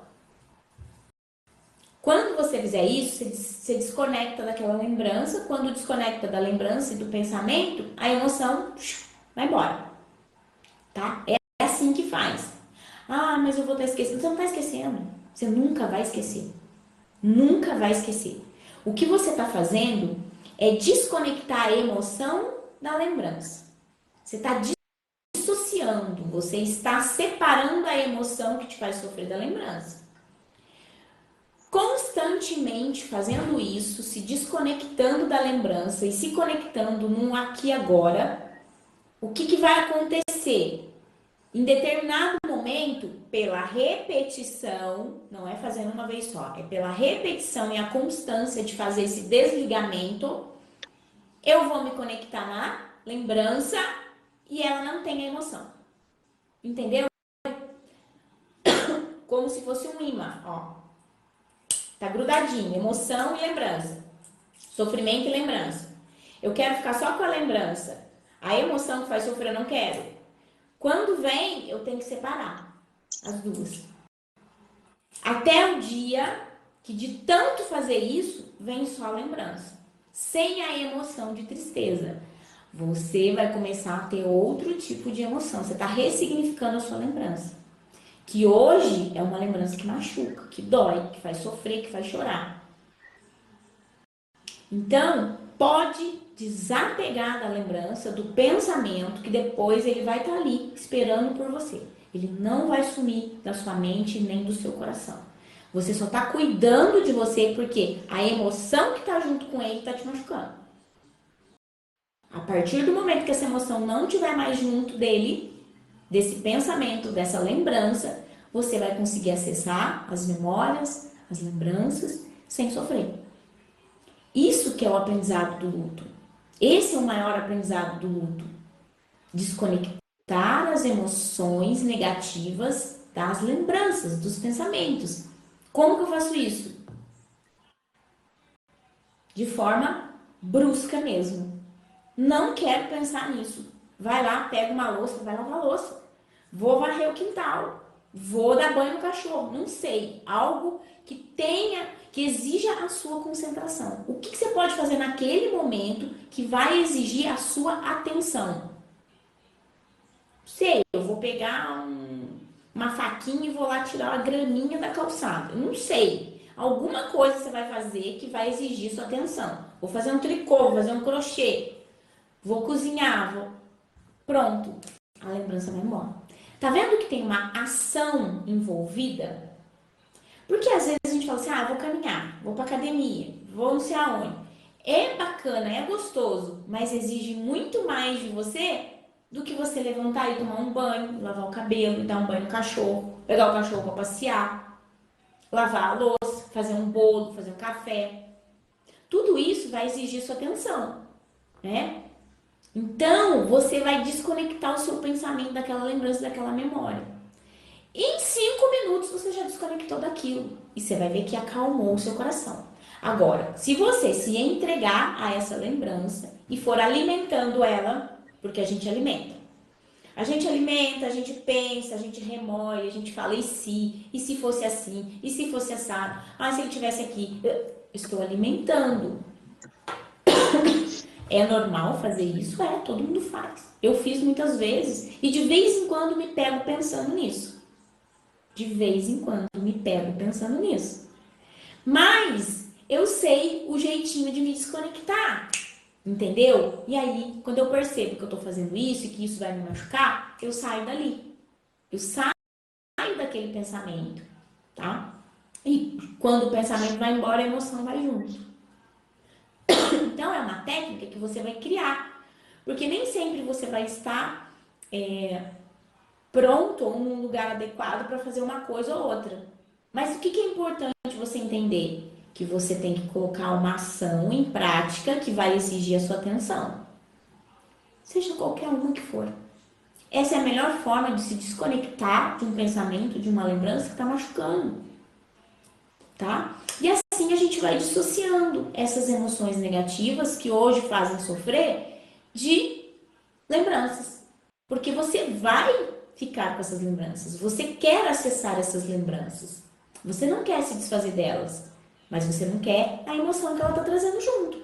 Quando você fizer isso, você desconecta daquela lembrança. Quando desconecta da lembrança e do pensamento, a emoção vai embora, tá? É assim que faz. Ah, mas eu vou estar esquecendo. Você não está esquecendo. Você nunca vai esquecer. Nunca vai esquecer. O que você está fazendo é desconectar a emoção da lembrança. Você está dissociando, você está separando a emoção que te faz sofrer da lembrança. Constantemente fazendo isso, se desconectando da lembrança e se conectando num aqui e agora, o que vai acontecer? Em determinado momento, pela repetição, não é fazendo uma vez só, é pela repetição e a constância de fazer esse desligamento, eu vou me conectar na lembrança e ela não tem a emoção. Entendeu? Como se fosse um imã, ó. Tá grudadinho, emoção e lembrança. Sofrimento e lembrança. Eu quero ficar só com a lembrança. A emoção que faz sofrer, eu não quero. Quando vem, eu tenho que separar as duas. Até o dia que de tanto fazer isso, vem só a lembrança. Sem a emoção de tristeza. Você vai começar a ter outro tipo de emoção. Você está ressignificando a sua lembrança. Que hoje é uma lembrança que machuca, que dói, que faz sofrer, que faz chorar. Então, pode desapegar da lembrança, do pensamento, que depois ele vai estar ali esperando por você. Ele não vai sumir da sua mente nem do seu coração. Você só está cuidando de você porque a emoção que está junto com ele está te machucando. A partir do momento que essa emoção não estiver mais junto dele, desse pensamento, dessa lembrança, você vai conseguir acessar as memórias, as lembranças, sem sofrer. Isso que é o aprendizado do luto. Esse é o maior aprendizado do luto. Desconectar as emoções negativas das lembranças, dos pensamentos. Como que eu faço isso? De forma brusca mesmo. Não quero pensar nisso. Vai lá, pega uma louça, vai lavar a louça. Vou varrer o quintal. Vou dar banho no cachorro. Não sei. Algo que tenha, que exija a sua concentração. O que você pode fazer naquele momento que vai exigir a sua atenção? Sei, eu vou pegar uma faquinha e vou lá tirar a graminha da calçada. Não sei. Alguma coisa você vai fazer que vai exigir sua atenção. Vou fazer um tricô, vou fazer um crochê. Vou cozinhar, Pronto. A lembrança vai embora. Tá vendo que tem uma ação envolvida? Porque às vezes a gente fala assim, vou caminhar, vou pra academia, vou não sei aonde. É bacana, é gostoso, mas exige muito mais de você do que você levantar e tomar um banho, lavar o cabelo, dar um banho no cachorro, pegar o cachorro pra passear, lavar a louça, fazer um bolo, fazer um café. Tudo isso vai exigir sua atenção, né? Então, você vai desconectar o seu pensamento daquela lembrança, daquela memória. Em 5 minutos você já desconectou daquilo e você vai ver que acalmou o seu coração. Agora, se você se entregar a essa lembrança e for alimentando ela, porque a gente alimenta. A gente alimenta, a gente pensa, a gente remoe, a gente fala e se fosse assim, e se fosse assado, se ele tivesse aqui, eu estou alimentando. É normal fazer isso? Todo mundo faz. Eu fiz muitas vezes e de vez em quando me pego pensando nisso. De vez em quando me pego pensando nisso. Mas eu sei o jeitinho de me desconectar. Entendeu? E aí, quando eu percebo que eu tô fazendo isso e que isso vai me machucar, eu saio dali. Eu saio daquele pensamento, tá? E quando o pensamento vai embora, a emoção vai junto. Então, é uma técnica que você vai criar. Porque nem sempre você vai estar pronto ou num lugar adequado para fazer uma coisa ou outra. Mas o que é importante você entender? Que você tem que colocar uma ação em prática que vai exigir a sua atenção. Seja qualquer uma que for. Essa é a melhor forma de se desconectar de um pensamento, de uma lembrança que está machucando. Tá? E assim a gente vai dissociando essas emoções negativas que hoje fazem sofrer de lembranças. Porque você vai ficar com essas lembranças. Você quer acessar essas lembranças. Você não quer se desfazer delas. Mas você não quer a emoção que ela está trazendo junto.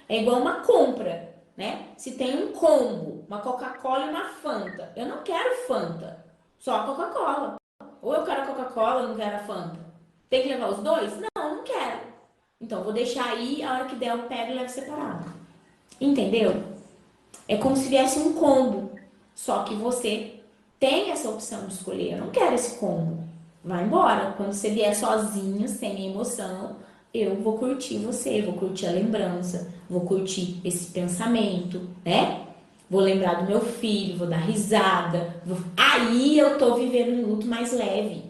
É igual uma compra, né? Se tem um combo, uma Coca-Cola e uma Fanta. Eu não quero Fanta, só a Coca-Cola. Ou eu quero a Coca-Cola, eu não quero a Fanta. Tem que levar os dois? Não, eu não quero. Então, vou deixar aí, a hora que der eu pego e levo separado. Entendeu? É como se viesse um combo. Só que você tem essa opção de escolher. Eu não quero esse combo. Vai embora. Quando você vier sozinho, sem emoção, eu vou curtir você, vou curtir a lembrança, vou curtir esse pensamento, né? Vou lembrar do meu filho, vou dar risada. Aí eu tô vivendo um luto mais leve.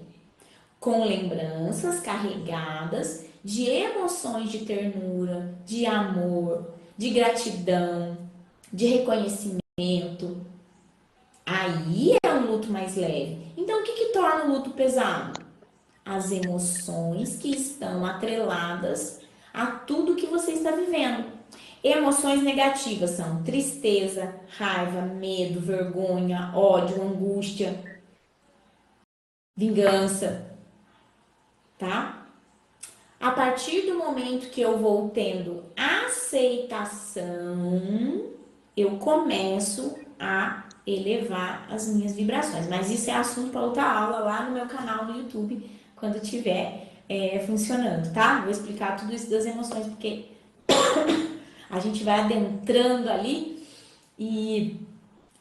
Com lembranças carregadas de emoções de ternura, de amor, de gratidão, de reconhecimento. Aí é um luto mais leve. Então, o que torna o luto pesado? As emoções que estão atreladas a tudo que você está vivendo. Emoções negativas são tristeza, raiva, medo, vergonha, ódio, angústia, vingança, tá? A partir do momento que eu vou tendo aceitação, eu começo a elevar as minhas vibrações. Mas isso é assunto para outra aula lá no meu canal no YouTube, quando estiver funcionando, tá? Vou explicar tudo isso das emoções, porque a gente vai adentrando ali e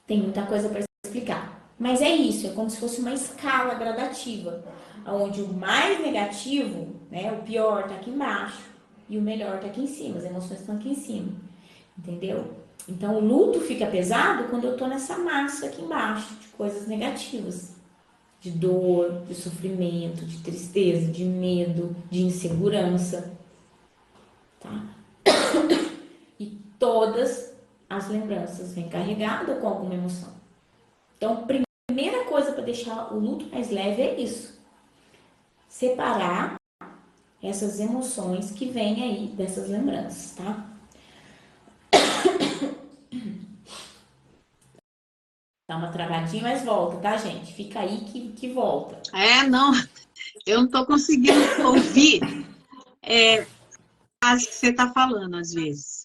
tem muita coisa para explicar. Mas é isso, é como se fosse uma escala gradativa, onde o mais negativo, né, o pior está aqui embaixo e o melhor está aqui em cima, as emoções estão aqui em cima, entendeu? Então o luto fica pesado quando eu tô nessa massa aqui embaixo de coisas negativas, de dor, de sofrimento, de tristeza, de medo, de insegurança, tá? E todas as lembranças vêm carregadas com alguma emoção. Então, primeira coisa para deixar o luto mais leve é isso. Separar essas emoções que vêm aí dessas lembranças, tá? Dá uma travadinha, mas volta, tá, gente? Fica aí que volta. Não, eu não estou conseguindo ouvir as que você está falando, às vezes.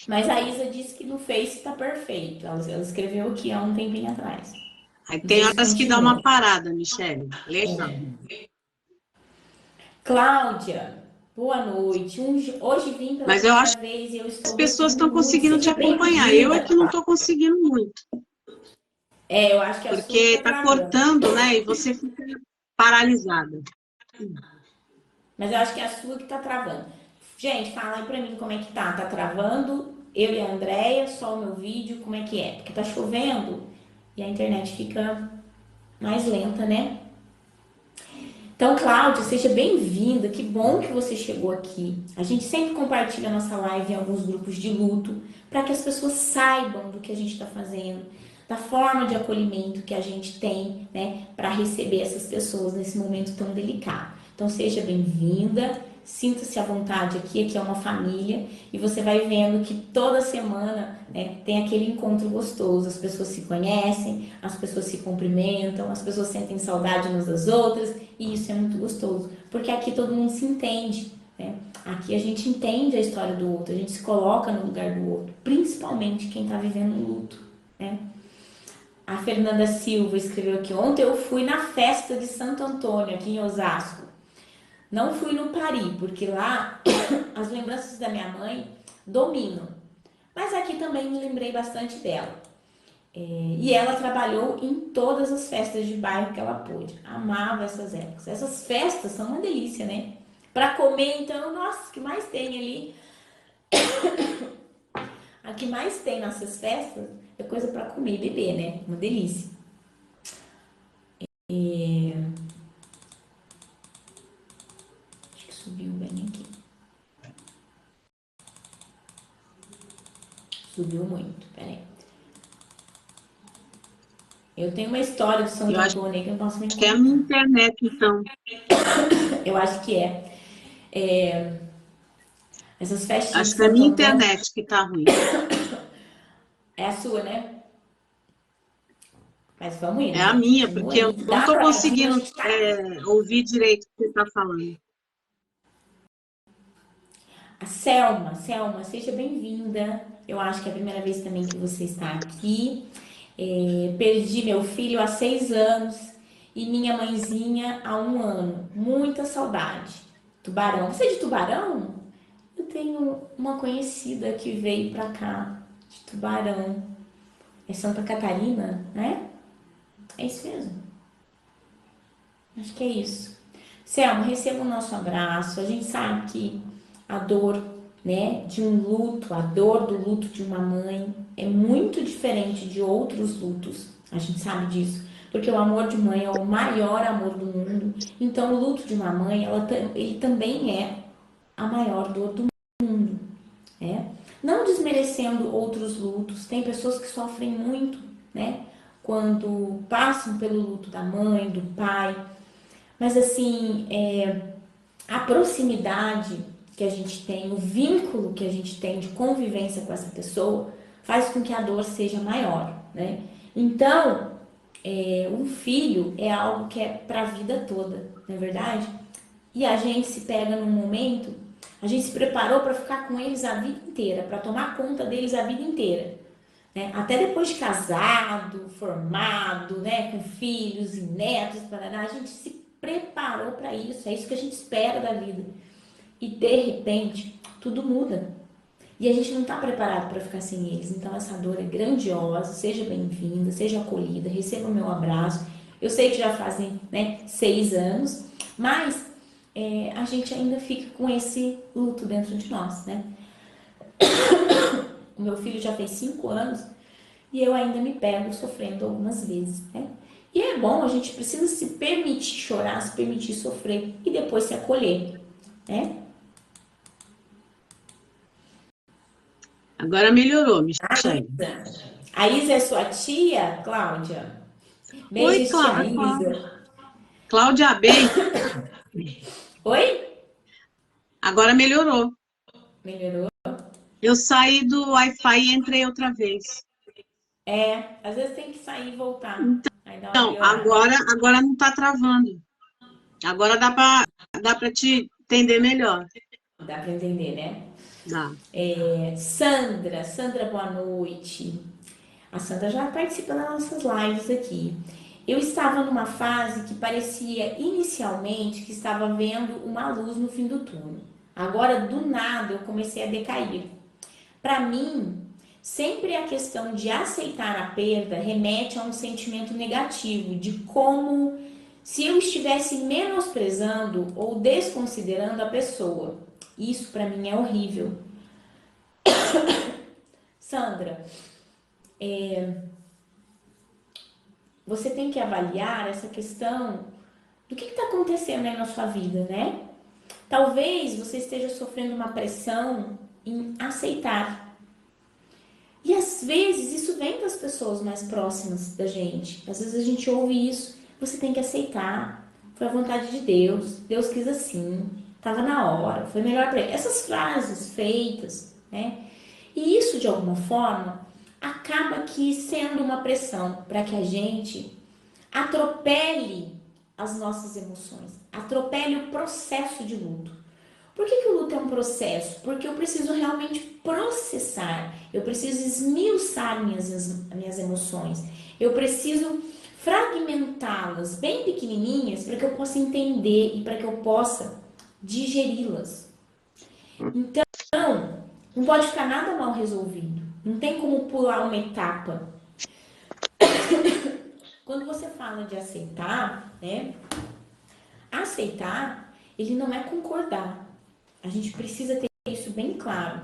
Mas a Isa disse que no Face tá perfeito. Ela escreveu aqui há um tempinho atrás. Aí Não tem sei se horas que dá uma continua. parada, Michele. Legal. Cláudia, boa noite. Hoje vim pela Mas eu acho primeira vez e eu que as estou pessoas gostando estão muito. conseguindo te Seja acompanhar. Eu é bem-vinda. que não estou conseguindo muito, Eu acho que é a porque sua que tá está travando. cortando, né? E você fica paralisada. Mas eu acho que é a sua que tá travando. Gente, fala aí pra mim como é que tá. Tá travando? Eu e a Andrea, só o meu vídeo, como é que é? Porque tá chovendo e a internet fica mais lenta, né? Então, Cláudia, seja bem-vinda. Que bom que você chegou aqui. A gente sempre compartilha a nossa live em alguns grupos de luto para que as pessoas saibam do que a gente está fazendo, da forma de acolhimento que a gente tem, né, para receber essas pessoas nesse momento tão delicado. Então, seja bem-vinda. Sinta-se à vontade aqui, aqui é uma família e você vai vendo que toda semana, né, tem aquele encontro gostoso, as pessoas se conhecem, as pessoas se cumprimentam, as pessoas sentem saudade umas das outras e isso é muito gostoso, porque aqui todo mundo se entende, né? Aqui a gente entende a história do outro, a gente se coloca no lugar do outro, principalmente quem está vivendo um luto, né? A Fernanda Silva escreveu aqui, ontem eu fui na festa de Santo Antônio, aqui em Osasco. Não fui no Pari, porque lá as lembranças da minha mãe dominam. Mas aqui também me lembrei bastante dela. E ela trabalhou em todas as festas de bairro que ela pôde. Amava essas épocas. Essas festas são uma delícia, né? Para comer, então, nossa, o que mais tem ali? A que mais tem nessas festas é coisa para comer e beber, né? Uma delícia. Acho que subiu bem aqui. Subiu muito, peraí. Eu tenho uma história de Eu Santo acho Antônio aí que eu não posso me que é a minha contar. internet, então. Eu acho que essas festinhas Acho de que é a Santo minha Antônio internet que está ruim. é a sua, né? Mas vamos É indo, a gente. minha, Continua porque eu aí. não Dá estou pra ouvir, a conseguindo gente tá. ouvir direito o que você está falando. A Selma, seja bem-vinda. Eu acho que é a primeira vez também que você está aqui. Perdi meu filho há 6 anos e minha mãezinha há 1 ano. Muita saudade. Tubarão. Você é de Tubarão? Eu tenho uma conhecida que veio pra cá, de Tubarão. É Santa Catarina, né? É isso mesmo. Acho que é isso. Selma, receba o nosso abraço. A gente sabe que a dor, né, de um luto, a dor do luto de uma mãe é muito diferente de outros lutos. A gente sabe disso, porque o amor de mãe é o maior amor do mundo. Então, o luto de uma mãe, ele também é a maior dor do mundo, né? Não desmerecendo outros lutos. Tem pessoas que sofrem muito, né, quando passam pelo luto da mãe, do pai. Mas assim, a proximidade que que a gente tem, o vínculo que a gente tem de convivência com essa pessoa, faz com que a dor seja maior, né? Então, um filho é algo que é para a vida toda, não é verdade? E a gente se pega num momento, a gente se preparou para ficar com eles a vida inteira, para tomar conta deles a vida inteira, né? Até depois de casado, formado, né, com filhos e netos, a gente se preparou para isso, é isso que a gente espera da vida. E de repente, tudo muda. E a gente não está preparado para ficar sem eles. Então essa dor é grandiosa. Seja bem-vinda, seja acolhida, receba o meu abraço. Eu sei que já fazem, né, 6 anos, mas a gente ainda fica com esse luto dentro de nós, né? O meu filho já fez 5 anos e eu ainda me pego sofrendo algumas vezes, né? E é bom, a gente precisa se permitir chorar, se permitir sofrer e depois se acolher, né? Agora melhorou, A Michele. Isa. A Isa é sua tia, Cláudia? Oi, Beijos, tia Cláudia. Isa. Cláudia, bem. Oi? Agora melhorou. Melhorou? Eu saí do Wi-Fi e entrei outra vez. Às vezes tem que sair e voltar. Aí dá uma Então, melhorada. agora não está travando. Agora dá para te entender melhor. Dá para entender, né? Dá. Sandra, boa noite. A Sandra já participa das nossas lives aqui. Eu estava numa fase que parecia inicialmente que estava vendo uma luz no fim do túnel. Agora, do nada, eu comecei a decair. Para mim, sempre a questão de aceitar a perda remete a um sentimento negativo, de como se eu estivesse menosprezando ou desconsiderando a pessoa. Isso para mim é horrível. Sandra, você tem que avaliar essa questão do que está acontecendo aí na sua vida, né? Talvez você esteja sofrendo uma pressão em aceitar. E às vezes isso vem das pessoas mais próximas da gente. Às vezes a gente ouve isso. Você tem que aceitar. Foi a vontade de Deus. Deus quis assim. Estava na hora. Foi melhor para ele. Essas frases feitas, né? E isso de alguma forma acaba aqui sendo uma pressão para que a gente atropele as nossas emoções, atropele o processo de luto. Por que o luto é um processo? Porque eu preciso realmente processar, eu preciso esmiuçar minhas emoções, eu preciso fragmentá-las bem pequenininhas para que eu possa entender e para que eu possa digeri-las. Então, não pode ficar nada mal resolvido, não tem como pular uma etapa. Quando você fala de aceitar, né? Aceitar, ele não é concordar. A gente precisa ter isso bem claro.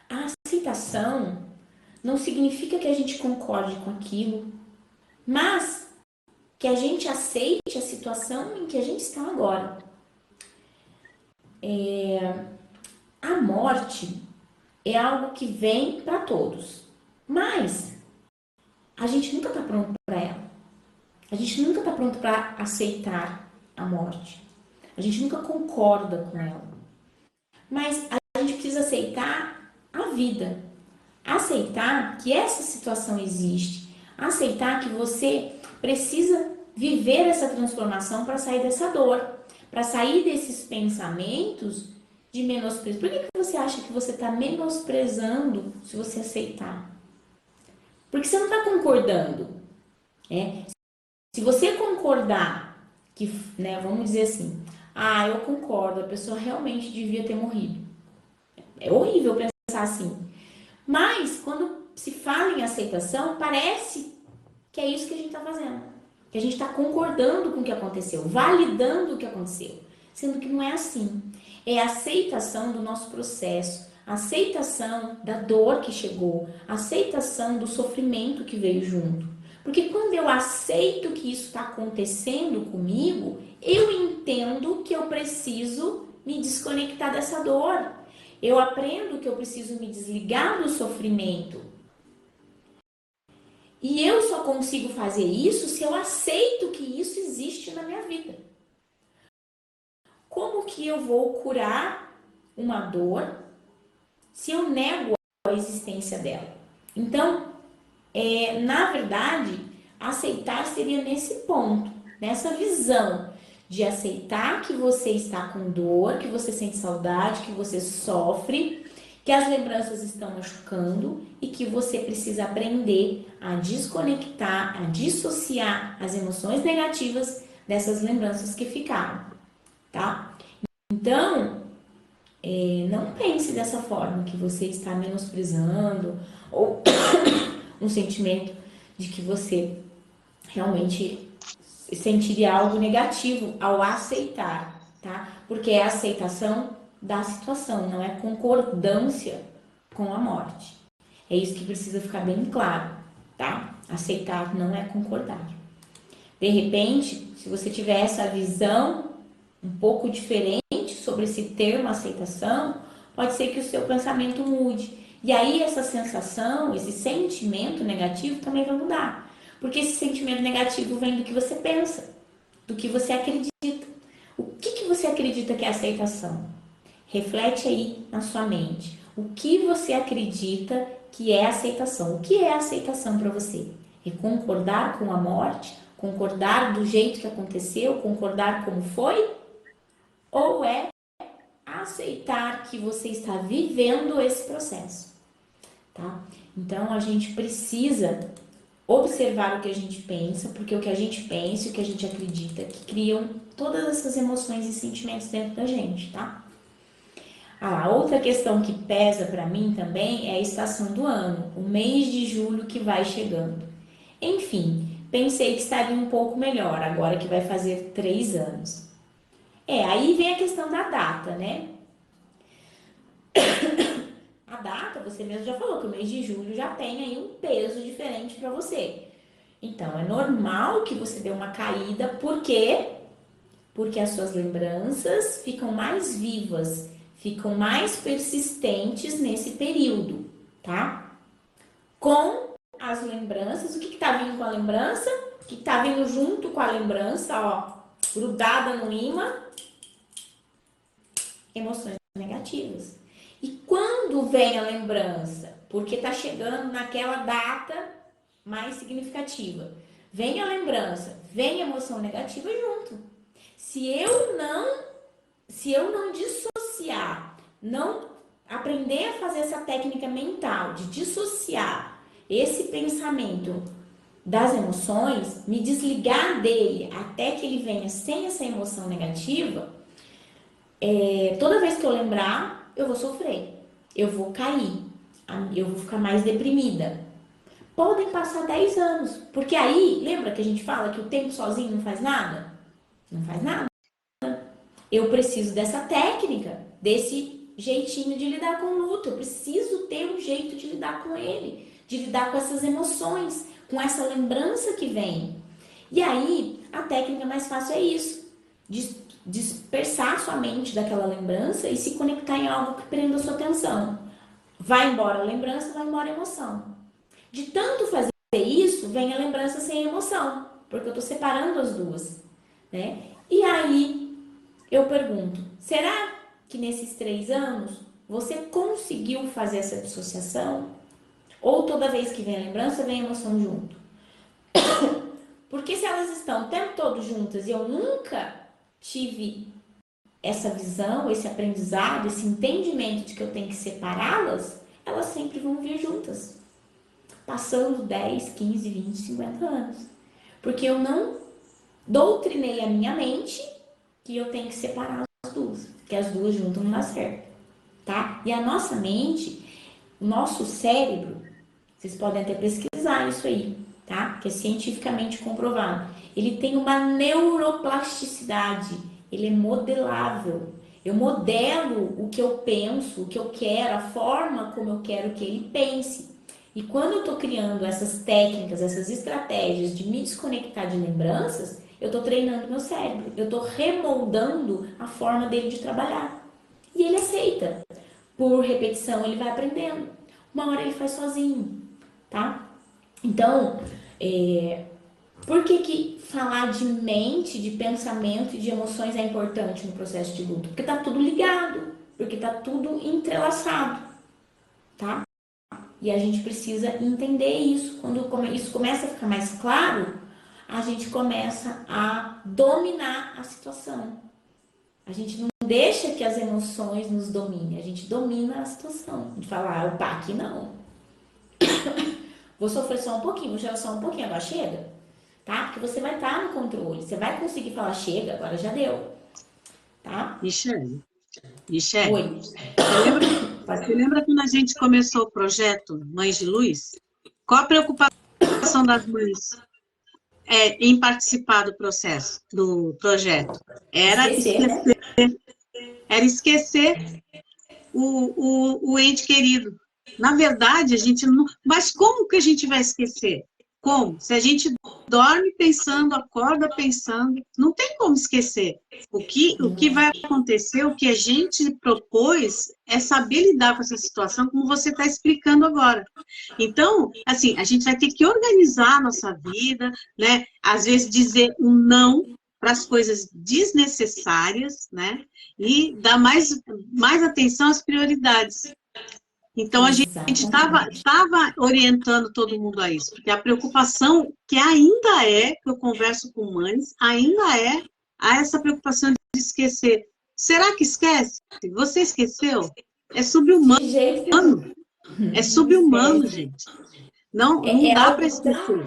A aceitação não significa que a gente concorde com aquilo, mas que a gente aceite a situação em que a gente está agora. A morte é algo que vem para todos, mas a gente nunca está pronto para ela. A gente nunca está pronto para aceitar a morte. A gente nunca concorda com ela. Mas a gente precisa aceitar a vida. Aceitar que essa situação existe. Aceitar que você precisa viver essa transformação para sair dessa dor. Para sair desses pensamentos de menosprezo. Por que você acha que você está menosprezando se você aceitar? Porque você não está concordando. Né? Se você concordar que, né, vamos dizer assim, eu concordo, a pessoa realmente devia ter morrido. É horrível pensar assim. Mas, quando se fala em aceitação, parece que é isso que a gente está fazendo. Que a gente está concordando com o que aconteceu, validando o que aconteceu. Sendo que não é assim. É a aceitação do nosso processo, a aceitação da dor que chegou, a aceitação do sofrimento que veio junto. Porque quando eu aceito que isso está acontecendo comigo, eu entendo que eu preciso me desconectar dessa dor. Eu aprendo que eu preciso me desligar do sofrimento. E eu só consigo fazer isso se eu aceito que isso existe na minha vida. Como que eu vou curar uma dor se eu nego a existência dela? Então, na verdade, aceitar seria nesse ponto, nessa visão de aceitar que você está com dor, que você sente saudade, que você sofre, que as lembranças estão machucando e que você precisa aprender a desconectar, a dissociar as emoções negativas dessas lembranças que ficaram, tá? Então, não pense dessa forma, que você está menosprezando ou um sentimento de que você realmente sentiria algo negativo ao aceitar, tá? Porque é a aceitação da situação, não é concordância com a morte. É isso que precisa ficar bem claro, tá? Aceitar não é concordar. De repente, se você tiver essa visão um pouco diferente sobre esse termo aceitação, pode ser que o seu pensamento mude. E aí essa sensação, esse sentimento negativo também vai mudar. Porque esse sentimento negativo vem do que você pensa, do que você acredita. O que você acredita que é aceitação? Reflete aí na sua mente. O que você acredita que é aceitação? O que é aceitação para você? É concordar com a morte? Concordar do jeito que aconteceu? Concordar como foi? Ou é aceitar que você está vivendo esse processo, tá? Então a gente precisa observar o que a gente pensa, porque o que a gente pensa e o que a gente acredita que criam todas essas emoções e sentimentos dentro da gente, tá? Outra questão que pesa para mim também é a estação do ano, o mês de julho que vai chegando. Enfim, pensei que estaria um pouco melhor agora que vai fazer 3 anos. Aí vem a questão da data, né? A data, você mesmo já falou que o mês de julho já tem aí um peso diferente para você. Então, é normal que você dê uma caída, por quê? Porque as suas lembranças ficam mais vivas, ficam mais persistentes nesse período, tá? Com as lembranças, o que tá vindo com a lembrança? O que tá vindo junto com a lembrança, ó, grudada no imã? Emoções negativas. E quando vem a lembrança? Porque tá chegando naquela data mais significativa. Vem a lembrança, vem a emoção negativa junto. Se eu não dissociar, não aprender a fazer essa técnica mental de dissociar esse pensamento das emoções, me desligar dele até que ele venha sem essa emoção negativa, toda vez que eu lembrar, eu vou sofrer, eu vou cair, eu vou ficar mais deprimida. Podem passar 10 anos, porque aí, lembra que a gente fala que o tempo sozinho não faz nada? Não faz nada. Eu preciso dessa técnica, desse jeitinho de lidar com o luto. Eu preciso ter um jeito de lidar com ele, de lidar com essas emoções, com essa lembrança que vem. E aí, a técnica mais fácil é isso, dispersar sua mente daquela lembrança e se conectar em algo que prenda a sua atenção. Vai embora a lembrança, vai embora a emoção. De tanto fazer isso, vem a lembrança sem emoção, porque eu estou separando as duas, né? E aí, eu pergunto, será que nesses 3 anos você conseguiu fazer essa dissociação? Ou toda vez que vem a lembrança, vem a emoção junto? Porque se elas estão o tempo todo juntas e eu nunca tive essa visão, esse aprendizado, esse entendimento de que eu tenho que separá-las, elas sempre vão vir juntas. Passando 10, 15, 20, 50 anos. Porque eu não doutrinei a minha mente que eu tenho que separar as duas, que as duas juntas não dá certo, tá? E a nossa mente, o nosso cérebro, vocês podem até pesquisar isso aí, tá? Que é cientificamente comprovado. Ele tem uma neuroplasticidade, ele é modelável. Eu modelo o que eu penso, o que eu quero, a forma como eu quero que ele pense. E quando eu tô criando essas técnicas, essas estratégias de me desconectar de lembranças, eu tô treinando meu cérebro, eu tô remoldando a forma dele de trabalhar. E ele aceita. Por repetição, ele vai aprendendo. Uma hora ele faz sozinho, tá? Então, por que falar de mente, de pensamento e de emoções é importante no processo de luto? Porque tá tudo ligado. porque tá tudo entrelaçado, tá? E a gente precisa entender isso. Quando isso começa a ficar mais claro, a gente começa a dominar a situação. A gente não deixa que as emoções nos dominem, a gente domina a situação. A gente fala, opa, aqui não. Vou sofrer só um pouquinho, vou chorar só um pouquinho, agora chega. Tá? Porque você vai estar no controle, você vai conseguir falar, chega, agora já deu. Tá? Michele, Michele, Oi. você lembra quando a gente começou o projeto Mães de Luz? Qual a preocupação das mães em participar do processo, do projeto? Era Esquecer, né? esquecer, era esquecer o ente querido. Na verdade, a gente não. Mas como que a gente vai esquecer? Como? Se a gente dorme pensando, acorda pensando, não tem como esquecer. O que vai acontecer, o que a gente propôs é saber lidar com essa situação, como você está explicando agora. Então, assim, a gente vai ter que organizar a nossa vida, né? Às vezes dizer um não para as coisas desnecessárias, né? E dar mais atenção às prioridades. Então, a gente estava Exatamente. orientando todo mundo a isso, porque a preocupação que ainda é, que eu converso com mães, ainda é há essa preocupação de esquecer. Será que esquece? Você esqueceu? É subhumano, De jeito que não, é não subhumano, esquece. gente. Não, não É dá para algo esquecer. tão.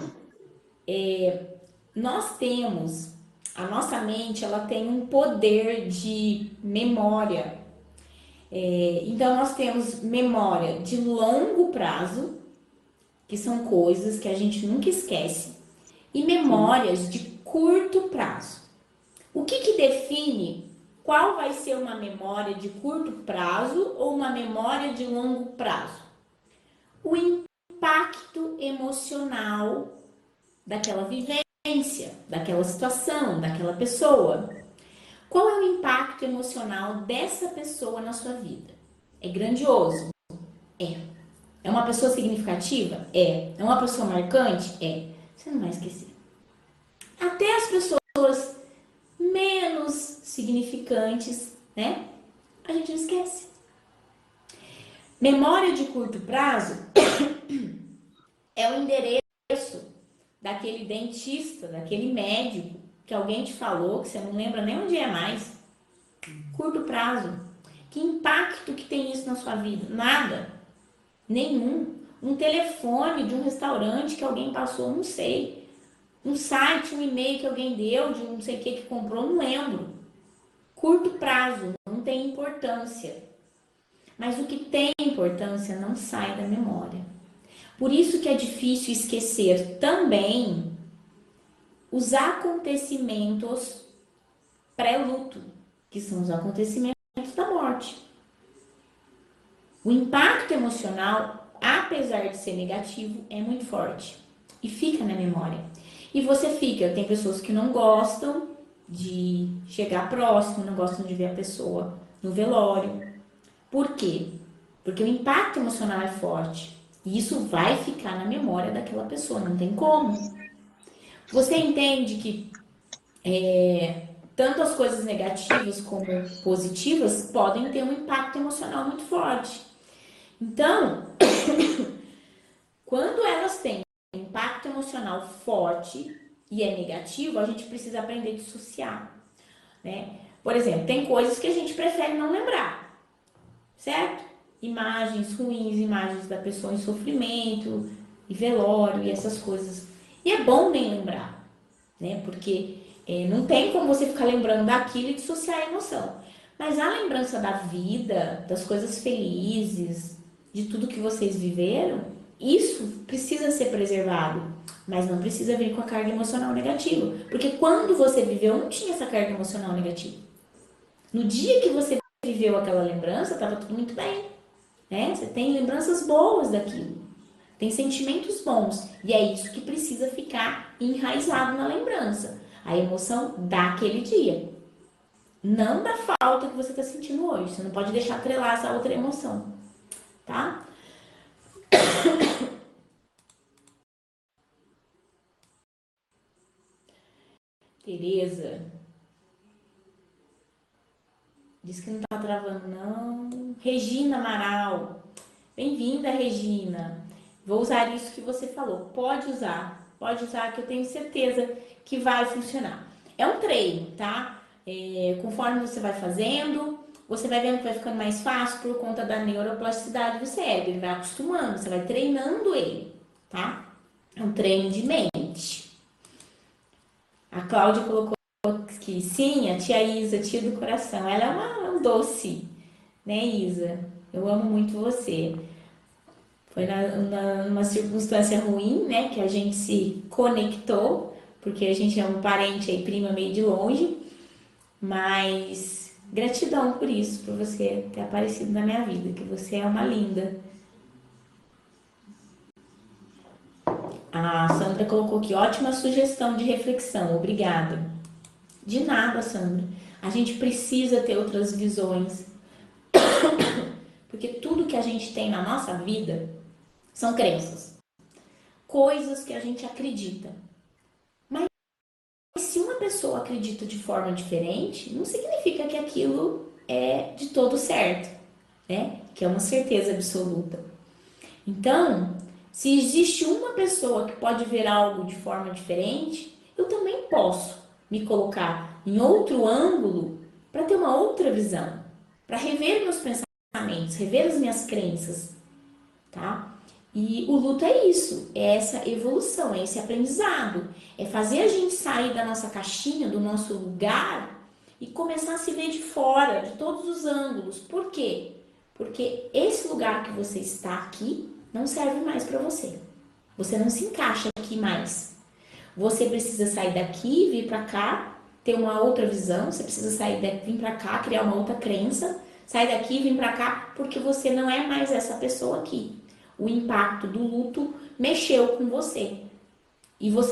Nós temos. A nossa mente, ela tem um poder de memória. Então, nós temos memória de longo prazo, que são coisas que a gente nunca esquece, e Sim, memórias de curto prazo. O que define qual vai ser uma memória de curto prazo ou uma memória de longo prazo? O impacto emocional daquela vivência, daquela situação, daquela pessoa. Qual é o impacto emocional dessa pessoa na sua vida? É grandioso? É. É uma pessoa significativa? É. É uma pessoa marcante? É. Você não vai esquecer. Até as pessoas menos significantes, né? A gente não esquece. Memória de curto prazo é o endereço daquele dentista, daquele médico que alguém te falou, que você não lembra nem onde é mais. Curto prazo. Que impacto que tem isso na sua vida? Nada. Nenhum. Um telefone de um restaurante que alguém passou, não sei. Um site, um e-mail que alguém deu, de não sei o que comprou, não lembro. Curto prazo, não tem importância. Mas o que tem importância não sai da memória. Por isso que é difícil esquecer também os acontecimentos pré-luto, que são os acontecimentos da morte. O impacto emocional, apesar de ser negativo, é muito forte e fica na memória. E você fica, tem pessoas que não gostam de chegar próximo, não gostam de ver a pessoa no velório. Por quê? Porque o impacto emocional é forte. E isso vai ficar na memória daquela pessoa, não tem como. Você entende que tanto as coisas negativas como positivas podem ter um impacto emocional muito forte. Então, quando elas têm um impacto emocional forte e é negativo, a gente precisa aprender a dissociar, né? Por exemplo, tem coisas que a gente prefere não lembrar, certo? Imagens ruins, imagens da pessoa em sofrimento, e velório e essas coisas. E é bom nem lembrar, né? Porque não tem como você ficar lembrando daquilo e dissociar a emoção. Mas a lembrança da vida, das coisas felizes, de tudo que vocês viveram, isso precisa ser preservado. Mas não precisa vir com a carga emocional negativa. Porque quando você viveu, não tinha essa carga emocional negativa. No dia que você viveu aquela lembrança, estava tudo muito bem. Né? Você tem lembranças boas daquilo. Tem sentimentos bons. E é isso que precisa ficar enraizado na lembrança. A emoção daquele dia. Não da falta que você está sentindo hoje. Você não pode deixar atrelar essa outra emoção. Tá? Tereza. Diz que não tá travando, não. Regina Amaral. Bem-vinda, Regina. Vou usar isso que você falou. Pode usar, que eu tenho certeza que vai funcionar. É um treino, tá? Conforme você vai fazendo, você vai vendo que vai ficando mais fácil por conta da neuroplasticidade do cérebro. Ele vai acostumando, você vai treinando ele, tá? É um treino de mente. A Cláudia colocou que sim, a tia Isa, tia do coração. Ela é um doce, né, Isa? Eu amo muito você. Foi numa circunstância ruim, né, que a gente se conectou, porque a gente é um parente aí, prima meio de longe, mas gratidão por isso, por você ter aparecido na minha vida, que você é uma linda. A Sandra colocou aqui, ótima sugestão de reflexão, obrigada. De nada, Sandra. A gente precisa ter outras visões, porque tudo que a gente tem na nossa vida são crenças, coisas que a gente acredita. Mas se uma pessoa acredita de forma diferente, não significa que aquilo é de todo certo, né? Que é uma certeza absoluta. Então, se existe uma pessoa que pode ver algo de forma diferente, eu também posso me colocar em outro ângulo para ter uma outra visão, para rever meus pensamentos, rever as minhas crenças, tá? E o luto é isso, é essa evolução, é esse aprendizado, é fazer a gente sair da nossa caixinha, do nosso lugar e começar a se ver de fora, de todos os ângulos. Por quê? Porque esse lugar que você está aqui não serve mais para você. Você não se encaixa aqui mais. Você precisa sair daqui, vir para cá, ter uma outra visão. Você precisa sair daqui, vir para cá, criar uma outra crença. Sair daqui, vir para cá, porque você não é mais essa pessoa aqui. O impacto do luto mexeu com você. E você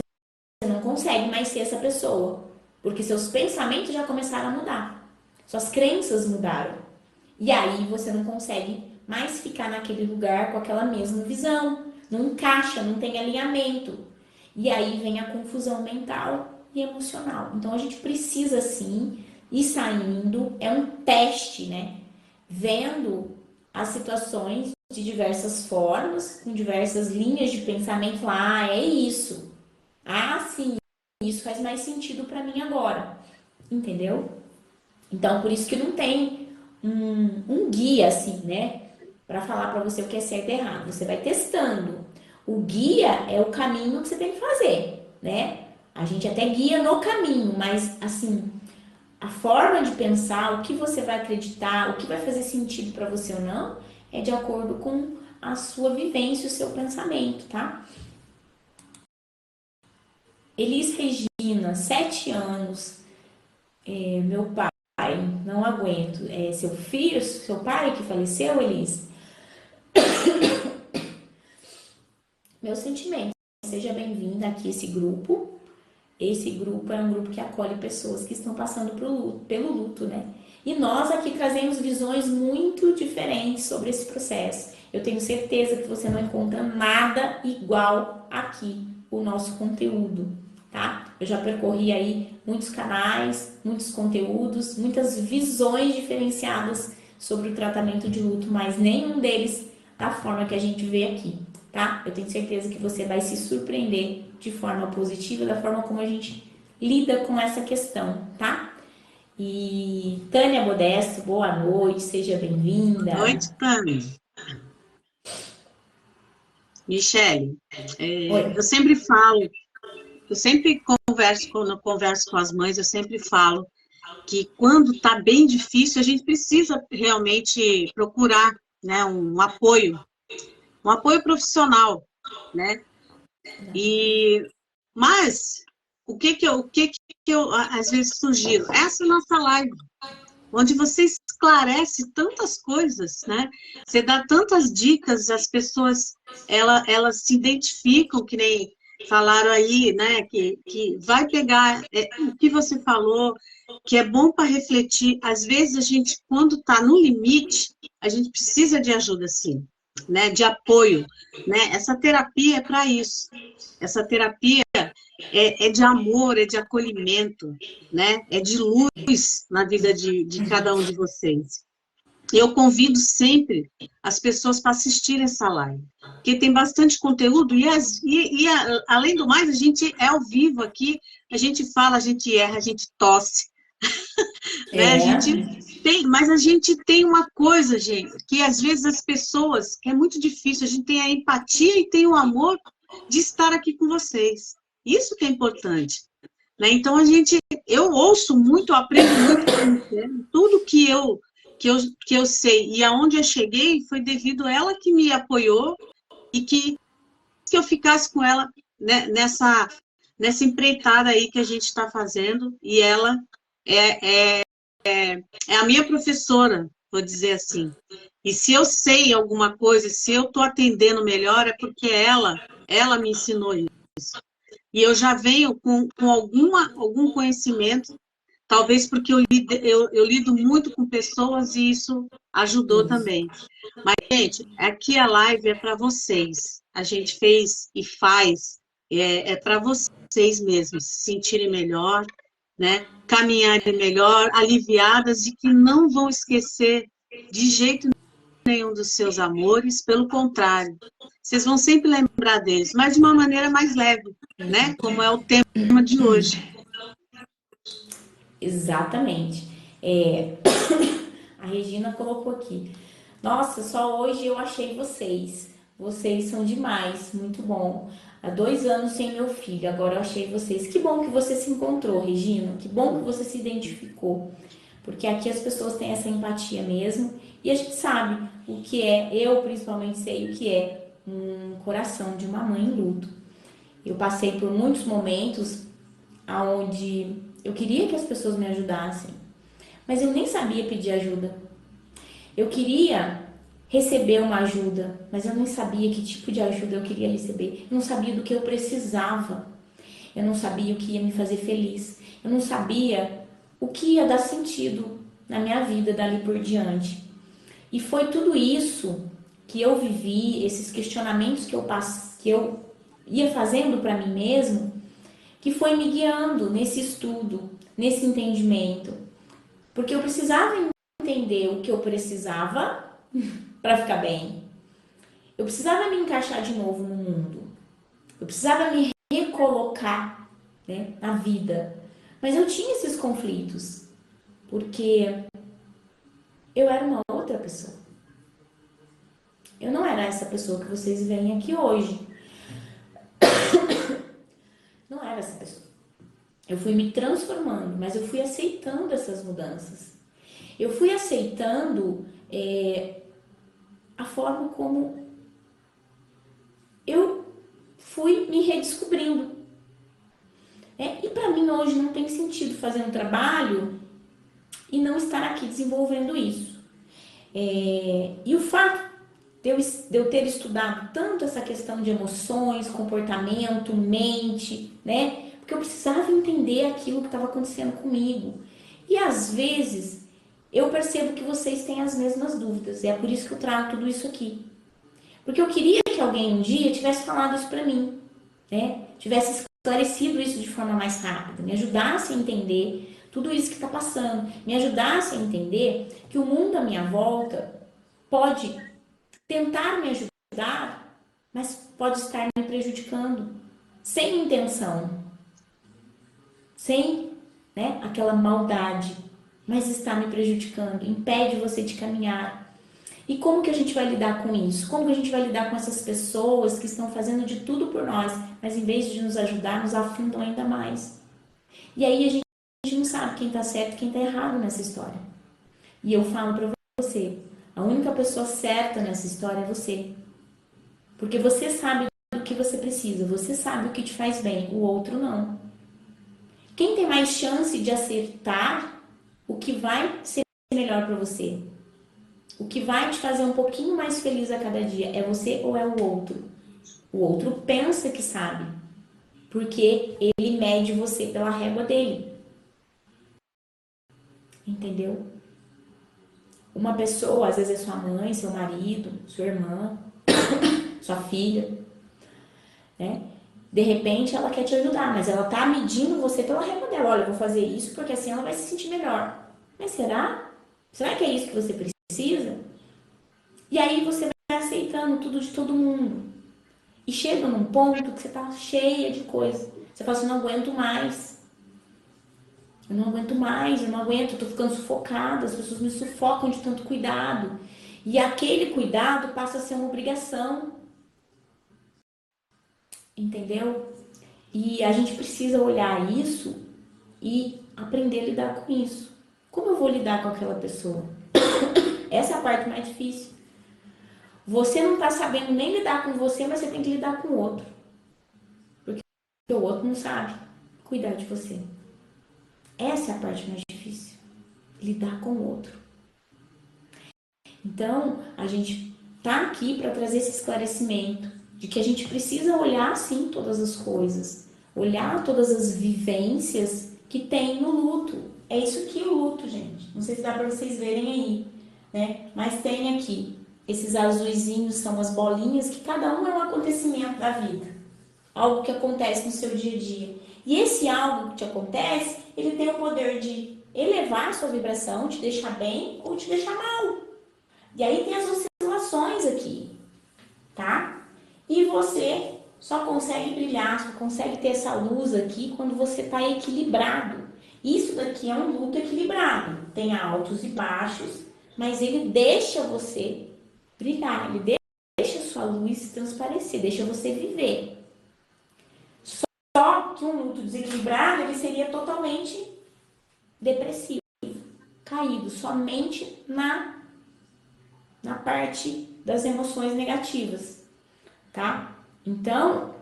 não consegue mais ser essa pessoa. Porque seus pensamentos já começaram a mudar. Suas crenças mudaram. E aí você não consegue mais ficar naquele lugar com aquela mesma visão. Não encaixa, não tem alinhamento. E aí vem a confusão mental e emocional. Então a gente precisa sim ir saindo, é um teste, né? Vendo as situações de diversas formas, com diversas linhas de pensamento. Ah, é isso. Ah, sim, isso faz mais sentido para mim agora. Entendeu? Então, por isso que não tem um guia assim, né? Para falar para você o que é certo e errado. Você vai testando. O guia é o caminho que você tem que fazer, né? A gente até guia no caminho, mas assim, a forma de pensar, o que você vai acreditar, o que vai fazer sentido para você ou não, é de acordo com a sua vivência, o seu pensamento, tá? Elis Regina, 7 anos, meu pai, não aguento. É seu filho, seu pai que faleceu, Elis? Meu sentimento, seja bem-vinda aqui a esse grupo. Esse grupo é um grupo que acolhe pessoas que estão passando pelo luto, né? E nós aqui trazemos visões muito diferentes sobre esse processo. Eu tenho certeza que você não encontra nada igual aqui, o nosso conteúdo, tá? Eu já percorri aí muitos canais, muitos conteúdos, muitas visões diferenciadas sobre o tratamento de luto, mas nenhum deles da forma que a gente vê aqui, tá? Eu tenho certeza que você vai se surpreender de forma positiva, da forma como a gente lida com essa questão, tá? E Tânia Modesto, boa noite, seja bem-vinda. Boa noite, Tânia. Michele, eu sempre falo, quando eu converso com as mães, eu sempre falo que quando está bem difícil, a gente precisa realmente procurar, né, um apoio profissional, né? Mas o que eu às vezes sugiro? Essa nossa live, onde você esclarece tantas coisas, né? Você dá tantas dicas, as pessoas elas se identificam, que nem falaram aí, né? Que vai pegar o que você falou, que é bom para refletir. Às vezes a gente, quando está no limite, a gente precisa de ajuda, sim, né? De apoio, né? Essa terapia é para isso. Essa terapia energia é de amor, é de acolhimento, né? É de luz na vida de cada um de vocês. Eu convido sempre as pessoas para assistirem essa live, porque tem bastante conteúdo além do mais, a gente é ao vivo aqui, a gente fala, a gente erra, a gente tosse, né? Mas a gente tem uma coisa, gente, que às vezes as pessoas, que é muito difícil, a gente tem a empatia e tem o amor de estar aqui com vocês. Isso que é importante, né? Então eu ouço muito, eu aprendo muito com você, tudo que eu sei e aonde eu cheguei foi devido a ela que me apoiou e que eu ficasse com ela, né, nessa empreitada aí que a gente está fazendo, e ela é a minha professora, vou dizer assim. E se eu sei alguma coisa, se eu estou atendendo melhor, é porque ela me ensinou isso. E eu já venho com algum conhecimento, talvez porque eu lido muito com pessoas e isso ajudou também. Mas, gente, aqui a live é para vocês. A gente fez e faz, para vocês mesmos se sentirem melhor, né? Caminharem melhor, aliviadas de que não vão esquecer de jeito nenhum dos seus amores, pelo contrário, vocês vão sempre lembrar deles, mas de uma maneira mais leve, né? Como é o tema de hoje. Exatamente. A Regina colocou aqui. Nossa, só hoje eu achei vocês. Vocês são demais, muito bom. Há 2 anos sem meu filho, agora eu achei vocês. Que bom que você se encontrou, Regina. Que bom que você se identificou. Porque aqui as pessoas têm essa empatia mesmo. E a gente sabe o que é, eu principalmente sei o que é um coração de uma mãe em luto. Eu passei por muitos momentos onde eu queria que as pessoas me ajudassem, mas eu nem sabia pedir ajuda. Eu queria receber uma ajuda, mas eu nem sabia que tipo de ajuda eu queria receber. Eu não sabia do que eu precisava. Eu não sabia o que ia me fazer feliz. Eu não sabia o que ia dar sentido na minha vida dali por diante. E foi tudo isso que eu vivi, esses questionamentos que eu ia fazendo para mim mesmo, que foi me guiando nesse estudo, nesse entendimento. Porque eu precisava entender o que eu precisava para ficar bem. Eu precisava me encaixar de novo no mundo. Eu precisava me recolocar, né, na vida. Mas eu tinha esses conflitos, porque eu era uma outra pessoa. Eu não era essa pessoa que vocês veem aqui hoje. Não era essa pessoa. Eu fui me transformando, mas eu fui aceitando essas mudanças. Eu fui aceitando a forma como eu fui me redescobrindo. E para mim hoje não tem sentido fazer um trabalho e não estar aqui desenvolvendo isso. E o fato de eu ter estudado tanto essa questão de emoções, comportamento, mente, né? Porque eu precisava entender aquilo que estava acontecendo comigo. E às vezes eu percebo que vocês têm as mesmas dúvidas. E é por isso que eu trago tudo isso aqui. Porque eu queria que alguém um dia tivesse falado isso para mim, né? Tivesse esclarecido isso de forma mais rápida, me ajudasse a entender tudo isso que está passando, me ajudasse a entender que o mundo à minha volta pode tentar me ajudar, mas pode estar me prejudicando, sem intenção, sem, né, aquela maldade, mas está me prejudicando, impede você de caminhar. E como que a gente vai lidar com isso? Como que a gente vai lidar com essas pessoas que estão fazendo de tudo por nós, mas em vez de nos ajudar, nos afundam ainda mais? E aí a gente não sabe quem está certo e quem está errado nessa história. E eu falo para você, a única pessoa certa nessa história é você. Porque você sabe do que você precisa, você sabe o que te faz bem, o outro não. Quem tem mais chance de acertar o que vai ser melhor para você? O que vai te fazer um pouquinho mais feliz a cada dia é você ou é o outro? O outro pensa que sabe, porque ele mede você pela régua dele. Entendeu? Uma pessoa, às vezes é sua mãe, seu marido, sua irmã, sua filha, né? De repente ela quer te ajudar, mas ela tá medindo você pela régua dela. Olha, eu vou fazer isso porque assim ela vai se sentir melhor. Mas será? Será que é isso que você precisa? E aí você vai aceitando tudo de todo mundo. E chega num ponto que você tá cheia de coisa. Você fala assim, não aguento mais. Eu não aguento mais, eu não aguento, eu tô ficando sufocada, as pessoas me sufocam de tanto cuidado. E aquele cuidado passa a ser uma obrigação, entendeu? E a gente precisa olhar isso e aprender a lidar com isso. Como eu vou lidar com aquela pessoa? Essa é a parte mais difícil. Você não tá sabendo nem lidar com você, mas você tem que lidar com o outro. Porque o outro não sabe cuidar de você. Essa é a parte mais difícil. Lidar com o outro. Então, a gente tá aqui para trazer esse esclarecimento de que a gente precisa olhar sim todas as coisas, olhar todas as vivências que tem no luto. É isso aqui o luto, gente. Não sei se dá para vocês verem aí, né? Mas tem aqui esses azuizinhos são as bolinhas que cada um é um acontecimento da vida, algo que acontece no seu dia a dia. E esse algo que te acontece, ele tem o poder de elevar a sua vibração, te deixar bem ou te deixar mal. E aí tem as oscilações aqui, tá? E você só consegue brilhar, só consegue ter essa luz aqui quando você está equilibrado. Isso daqui é um luto equilibrado. Tem altos e baixos, mas ele deixa você brilhar, ele deixa sua luz transparecer, deixa você viver. Só que um luto desequilibrado, ele seria totalmente depressivo, caído, somente na parte das emoções negativas, tá? Então,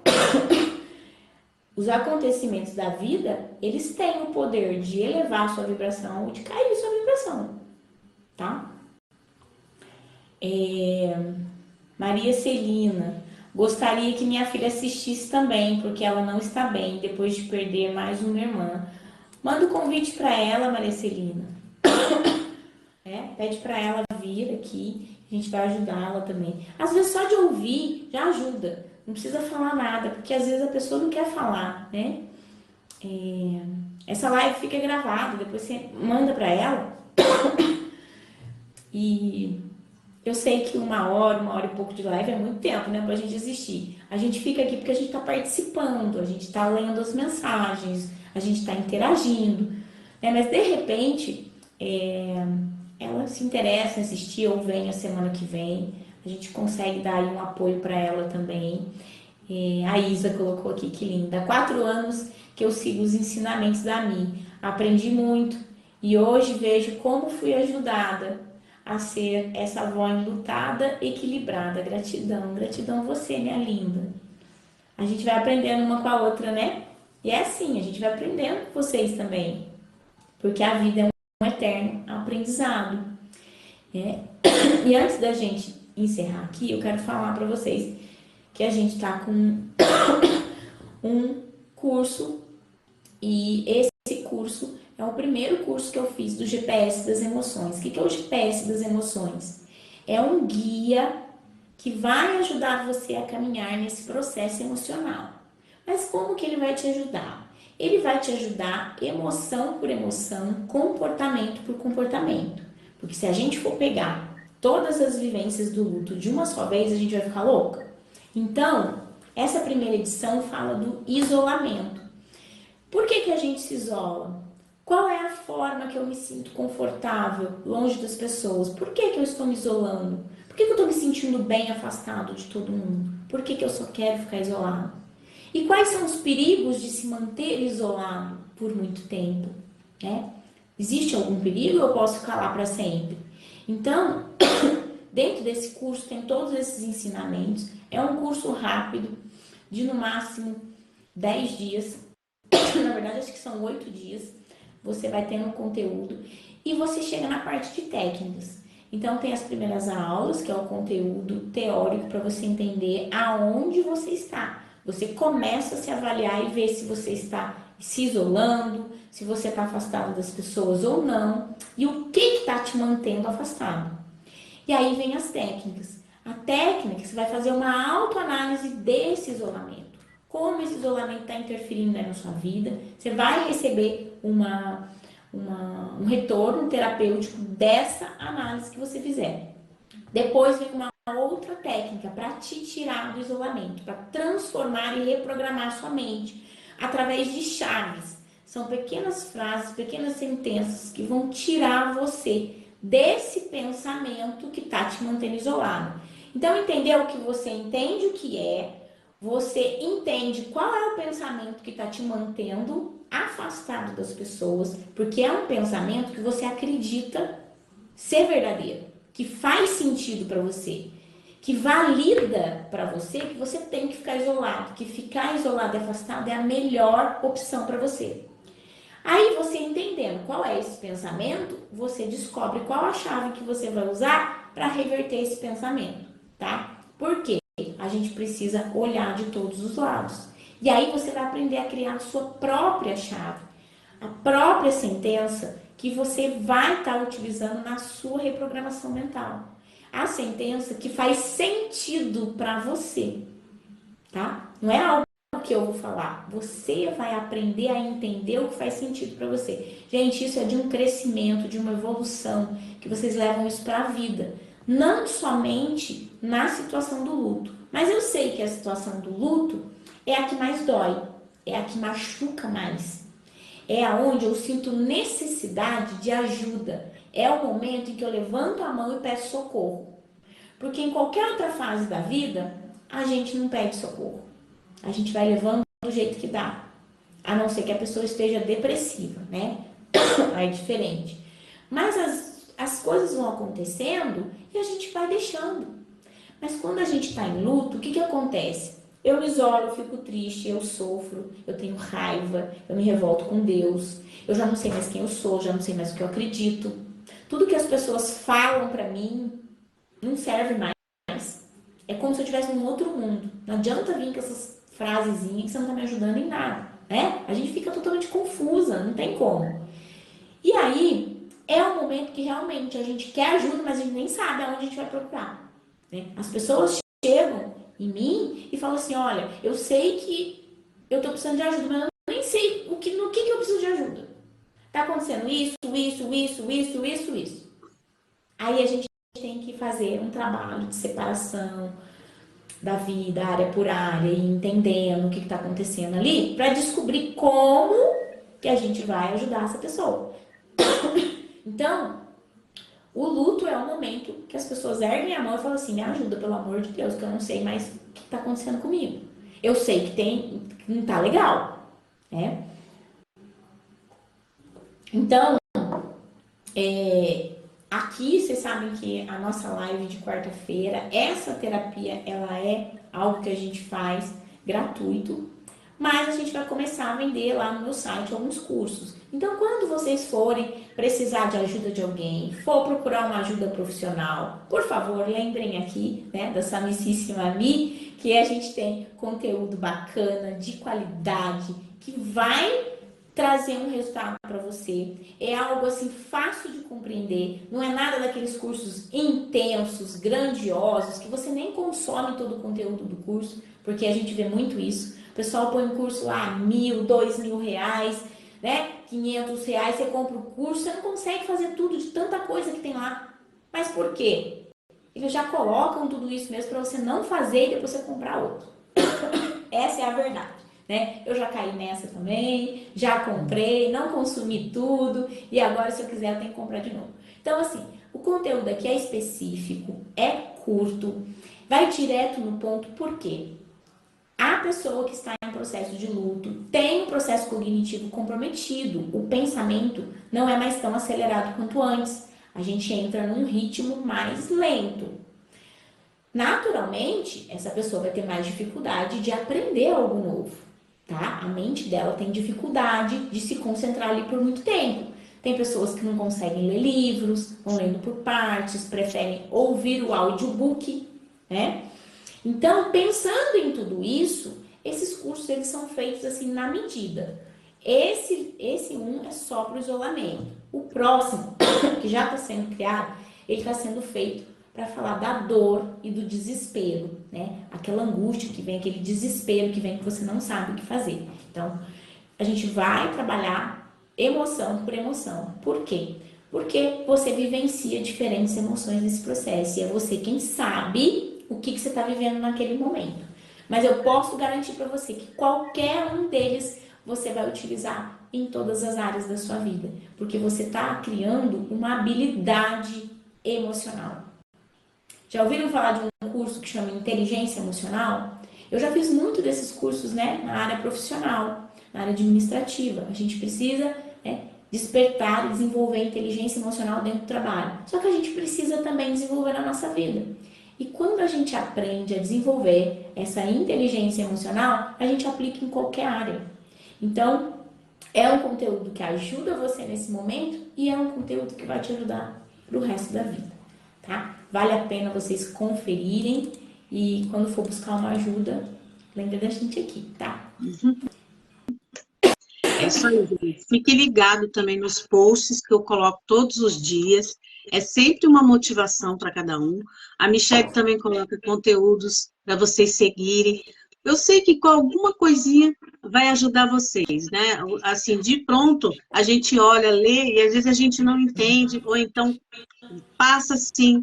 os acontecimentos da vida, eles têm o poder de elevar a sua vibração ou de cair a sua vibração, tá? Maria Celina, gostaria que minha filha assistisse também, porque ela não está bem depois de perder mais uma irmã. Manda um convite para ela, Maria Celina. Pede para ela vir aqui, a gente vai ajudar ela também. Às vezes só de ouvir já ajuda, não precisa falar nada, porque às vezes a pessoa não quer falar, né? Essa live fica gravada, depois você manda para ela. E eu sei que uma hora e pouco de live é muito tempo, né, pra gente assistir. A gente fica aqui porque a gente tá participando, a gente tá lendo as mensagens, a gente tá interagindo, né? Mas de repente, ela se interessa em assistir ou vem a semana que vem, a gente consegue dar aí um apoio para ela também. A Isa colocou aqui, que linda. Há 4 anos que eu sigo os ensinamentos da Mi. Aprendi muito e hoje vejo como fui ajudada a ser essa avó enlutada, equilibrada. Gratidão, gratidão a você, minha linda. A gente vai aprendendo uma com a outra, né? E é assim, a gente vai aprendendo com vocês também. Porque a vida é um eterno aprendizado. E antes da gente encerrar aqui, eu quero falar para vocês que a gente tá com um curso e esse curso é o primeiro curso que eu fiz do GPS das emoções. O que é o GPS das emoções? É um guia que vai ajudar você a caminhar nesse processo emocional. Mas como que ele vai te ajudar? Ele vai te ajudar emoção por emoção, comportamento por comportamento. Porque se a gente for pegar todas as vivências do luto de uma só vez, a gente vai ficar louca. Então, essa primeira edição fala do isolamento. Por que a gente se isola? Qual é a forma que eu me sinto confortável, longe das pessoas? Por que eu estou me isolando? Por que eu estou me sentindo bem afastado de todo mundo? Por que eu só quero ficar isolado? E quais são os perigos de se manter isolado por muito tempo? Né? Existe algum perigo ou eu posso ficar lá para sempre? Então, dentro desse curso tem todos esses ensinamentos. É um curso rápido, de no máximo 10 dias. Na verdade, acho que são 8 dias. Você vai tendo conteúdo e você chega na parte de técnicas. Então, tem as primeiras aulas, que é o conteúdo teórico para você entender aonde você está. Você começa a se avaliar e ver se você está se isolando, se você está afastado das pessoas ou não, e o que está te mantendo afastado. E aí vem as técnicas. A técnica, você vai fazer uma autoanálise desse isolamento. como esse isolamento está interferindo aí na sua vida. Você vai receber um retorno terapêutico dessa análise que você fizer. Depois vem uma outra técnica para te tirar do isolamento, para transformar e reprogramar sua mente através de chaves. São pequenas frases, pequenas sentenças que vão tirar você desse pensamento que está te mantendo isolado. Então, entendeu que você entende o que é, você entende qual é o pensamento que está te mantendo afastado das pessoas, porque é um pensamento que você acredita ser verdadeiro, que faz sentido para você, que valida para você que você tem que ficar isolado, que ficar isolado e afastado é a melhor opção para você. Aí você entendendo qual é esse pensamento, você descobre qual a chave que você vai usar para reverter esse pensamento, tá? Por quê? A gente precisa olhar de todos os lados. E aí você vai aprender a criar a sua própria chave, a própria sentença que você vai estar utilizando na sua reprogramação mental. A sentença que faz sentido para você, tá? Não é algo que eu vou falar. Você vai aprender a entender o que faz sentido para você. Gente, isso é de um crescimento, de uma evolução, que vocês levam isso para a vida. Não somente na situação do luto. Mas eu sei que a situação do luto é a que mais dói, é a que machuca mais. É aonde eu sinto necessidade de ajuda. É o momento em que eu levanto a mão e peço socorro. Porque em qualquer outra fase da vida, a gente não pede socorro. A gente vai levando do jeito que dá. A não ser que a pessoa esteja depressiva, né? Aí é diferente. Mas as coisas vão acontecendo e a gente vai deixando. Mas quando a gente está em luto, o que acontece? Eu me isolo, eu fico triste, eu sofro, eu tenho raiva, eu me revolto com Deus, eu já não sei mais quem eu sou, já não sei mais o que eu acredito. Tudo que as pessoas falam para mim não serve mais. É como se eu estivesse num outro mundo. Não adianta vir com essas frasezinhas que você não está me ajudando em nada, né? A gente fica totalmente confusa, não tem como. E aí, é um momento que realmente a gente quer ajuda, mas a gente nem sabe aonde a gente vai procurar, né? As pessoas chegam em mim e falam assim, olha, eu sei que eu estou precisando de ajuda, mas eu nem sei no que eu preciso de ajuda. Tá acontecendo isso. Aí a gente tem que fazer um trabalho de separação da vida, área por área, e entendendo o que está acontecendo ali, para descobrir como que a gente vai ajudar essa pessoa. Então, o luto é o momento que as pessoas erguem a mão e falam assim, me ajuda, pelo amor de Deus, que eu não sei mais o que está acontecendo comigo. Eu sei que não tá legal, né? Então, aqui vocês sabem que a nossa live de quarta-feira, essa terapia, ela é algo que a gente faz gratuito, mas a gente vai começar a vender lá no meu site alguns cursos. Então, quando vocês forem precisar de ajuda de alguém, for procurar uma ajuda profissional, por favor, lembrem aqui, né, da Samicíssima Mi, que a gente tem conteúdo bacana, de qualidade, que vai trazer um resultado para você. É algo assim fácil de compreender, não é nada daqueles cursos intensos, grandiosos, que você nem consome todo o conteúdo do curso, porque a gente vê muito isso. O pessoal põe um curso lá, R$1.000, R$2.000, né? R$500, você compra o curso, você não consegue fazer tudo de tanta coisa que tem lá. Mas por quê? Eles já colocam tudo isso mesmo para você não fazer e depois você comprar outro. Essa é a verdade. Né? Eu já caí nessa também, já comprei, não consumi tudo e agora se eu quiser eu tenho que comprar de novo. Então assim, o conteúdo aqui é específico, é curto, vai direto no ponto, por quê? A pessoa que está em processo de luto tem um processo cognitivo comprometido, o pensamento não é mais tão acelerado quanto antes, a gente entra num ritmo mais lento. Naturalmente, essa pessoa vai ter mais dificuldade de aprender algo novo, tá? A mente dela tem dificuldade de se concentrar ali por muito tempo. Tem pessoas que não conseguem ler livros, vão lendo por partes, preferem ouvir o audiobook, né? Então, pensando em tudo isso, esses cursos eles são feitos assim na medida. Esse um é só para o isolamento. O próximo, que já está sendo criado, ele está sendo feito para falar da dor e do desespero, né? Aquela angústia que vem, aquele desespero que vem que você não sabe o que fazer. Então, a gente vai trabalhar emoção por emoção. Por quê? Porque você vivencia diferentes emoções nesse processo e é você quem sabe o que você está vivendo naquele momento. Mas eu posso garantir para você que qualquer um deles você vai utilizar em todas as áreas da sua vida, porque você está criando uma habilidade emocional. Já ouviram falar de um curso que chama Inteligência Emocional? Eu já fiz muito desses cursos, né, na área profissional, na área administrativa. A gente precisa, né, despertar e desenvolver inteligência emocional dentro do trabalho. Só que a gente precisa também desenvolver na nossa vida. E quando a gente aprende a desenvolver essa inteligência emocional, a gente aplica em qualquer área. Então, é um conteúdo que ajuda você nesse momento e é um conteúdo que vai te ajudar pro resto da vida, tá? Vale a pena vocês conferirem e quando for buscar uma ajuda, lembra da gente aqui, tá? É isso aí, gente. Fique ligado também nos posts que eu coloco todos os dias. É sempre uma motivação para cada um. A Michelle também coloca conteúdos para vocês seguirem. Eu sei que com alguma coisinha vai ajudar vocês, né? Assim, de pronto, a gente olha, lê e às vezes a gente não entende, ou então passa assim,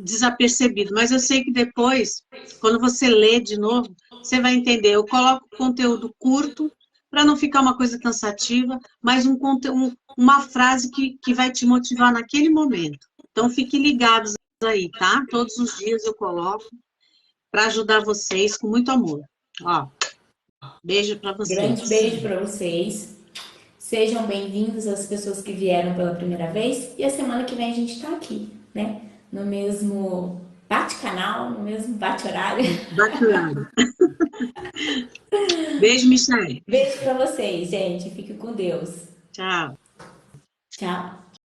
desapercebido. Mas eu sei que depois, quando você lê de novo, você vai entender. Eu coloco conteúdo curto, para não ficar uma coisa cansativa, mas uma frase que vai te motivar naquele momento. Então, fiquem ligados aí, tá? Todos os dias eu coloco para ajudar vocês com muito amor. Ó, beijo para Grande vocês. beijo para vocês. Sejam bem-vindos as pessoas que vieram pela primeira vez e a semana que vem a gente tá aqui, né? No mesmo bate-canal, no mesmo bate-horário. Bacana. Beijo, Michelle. Beijo para vocês, gente. Fique com Deus. Tchau. Tchau.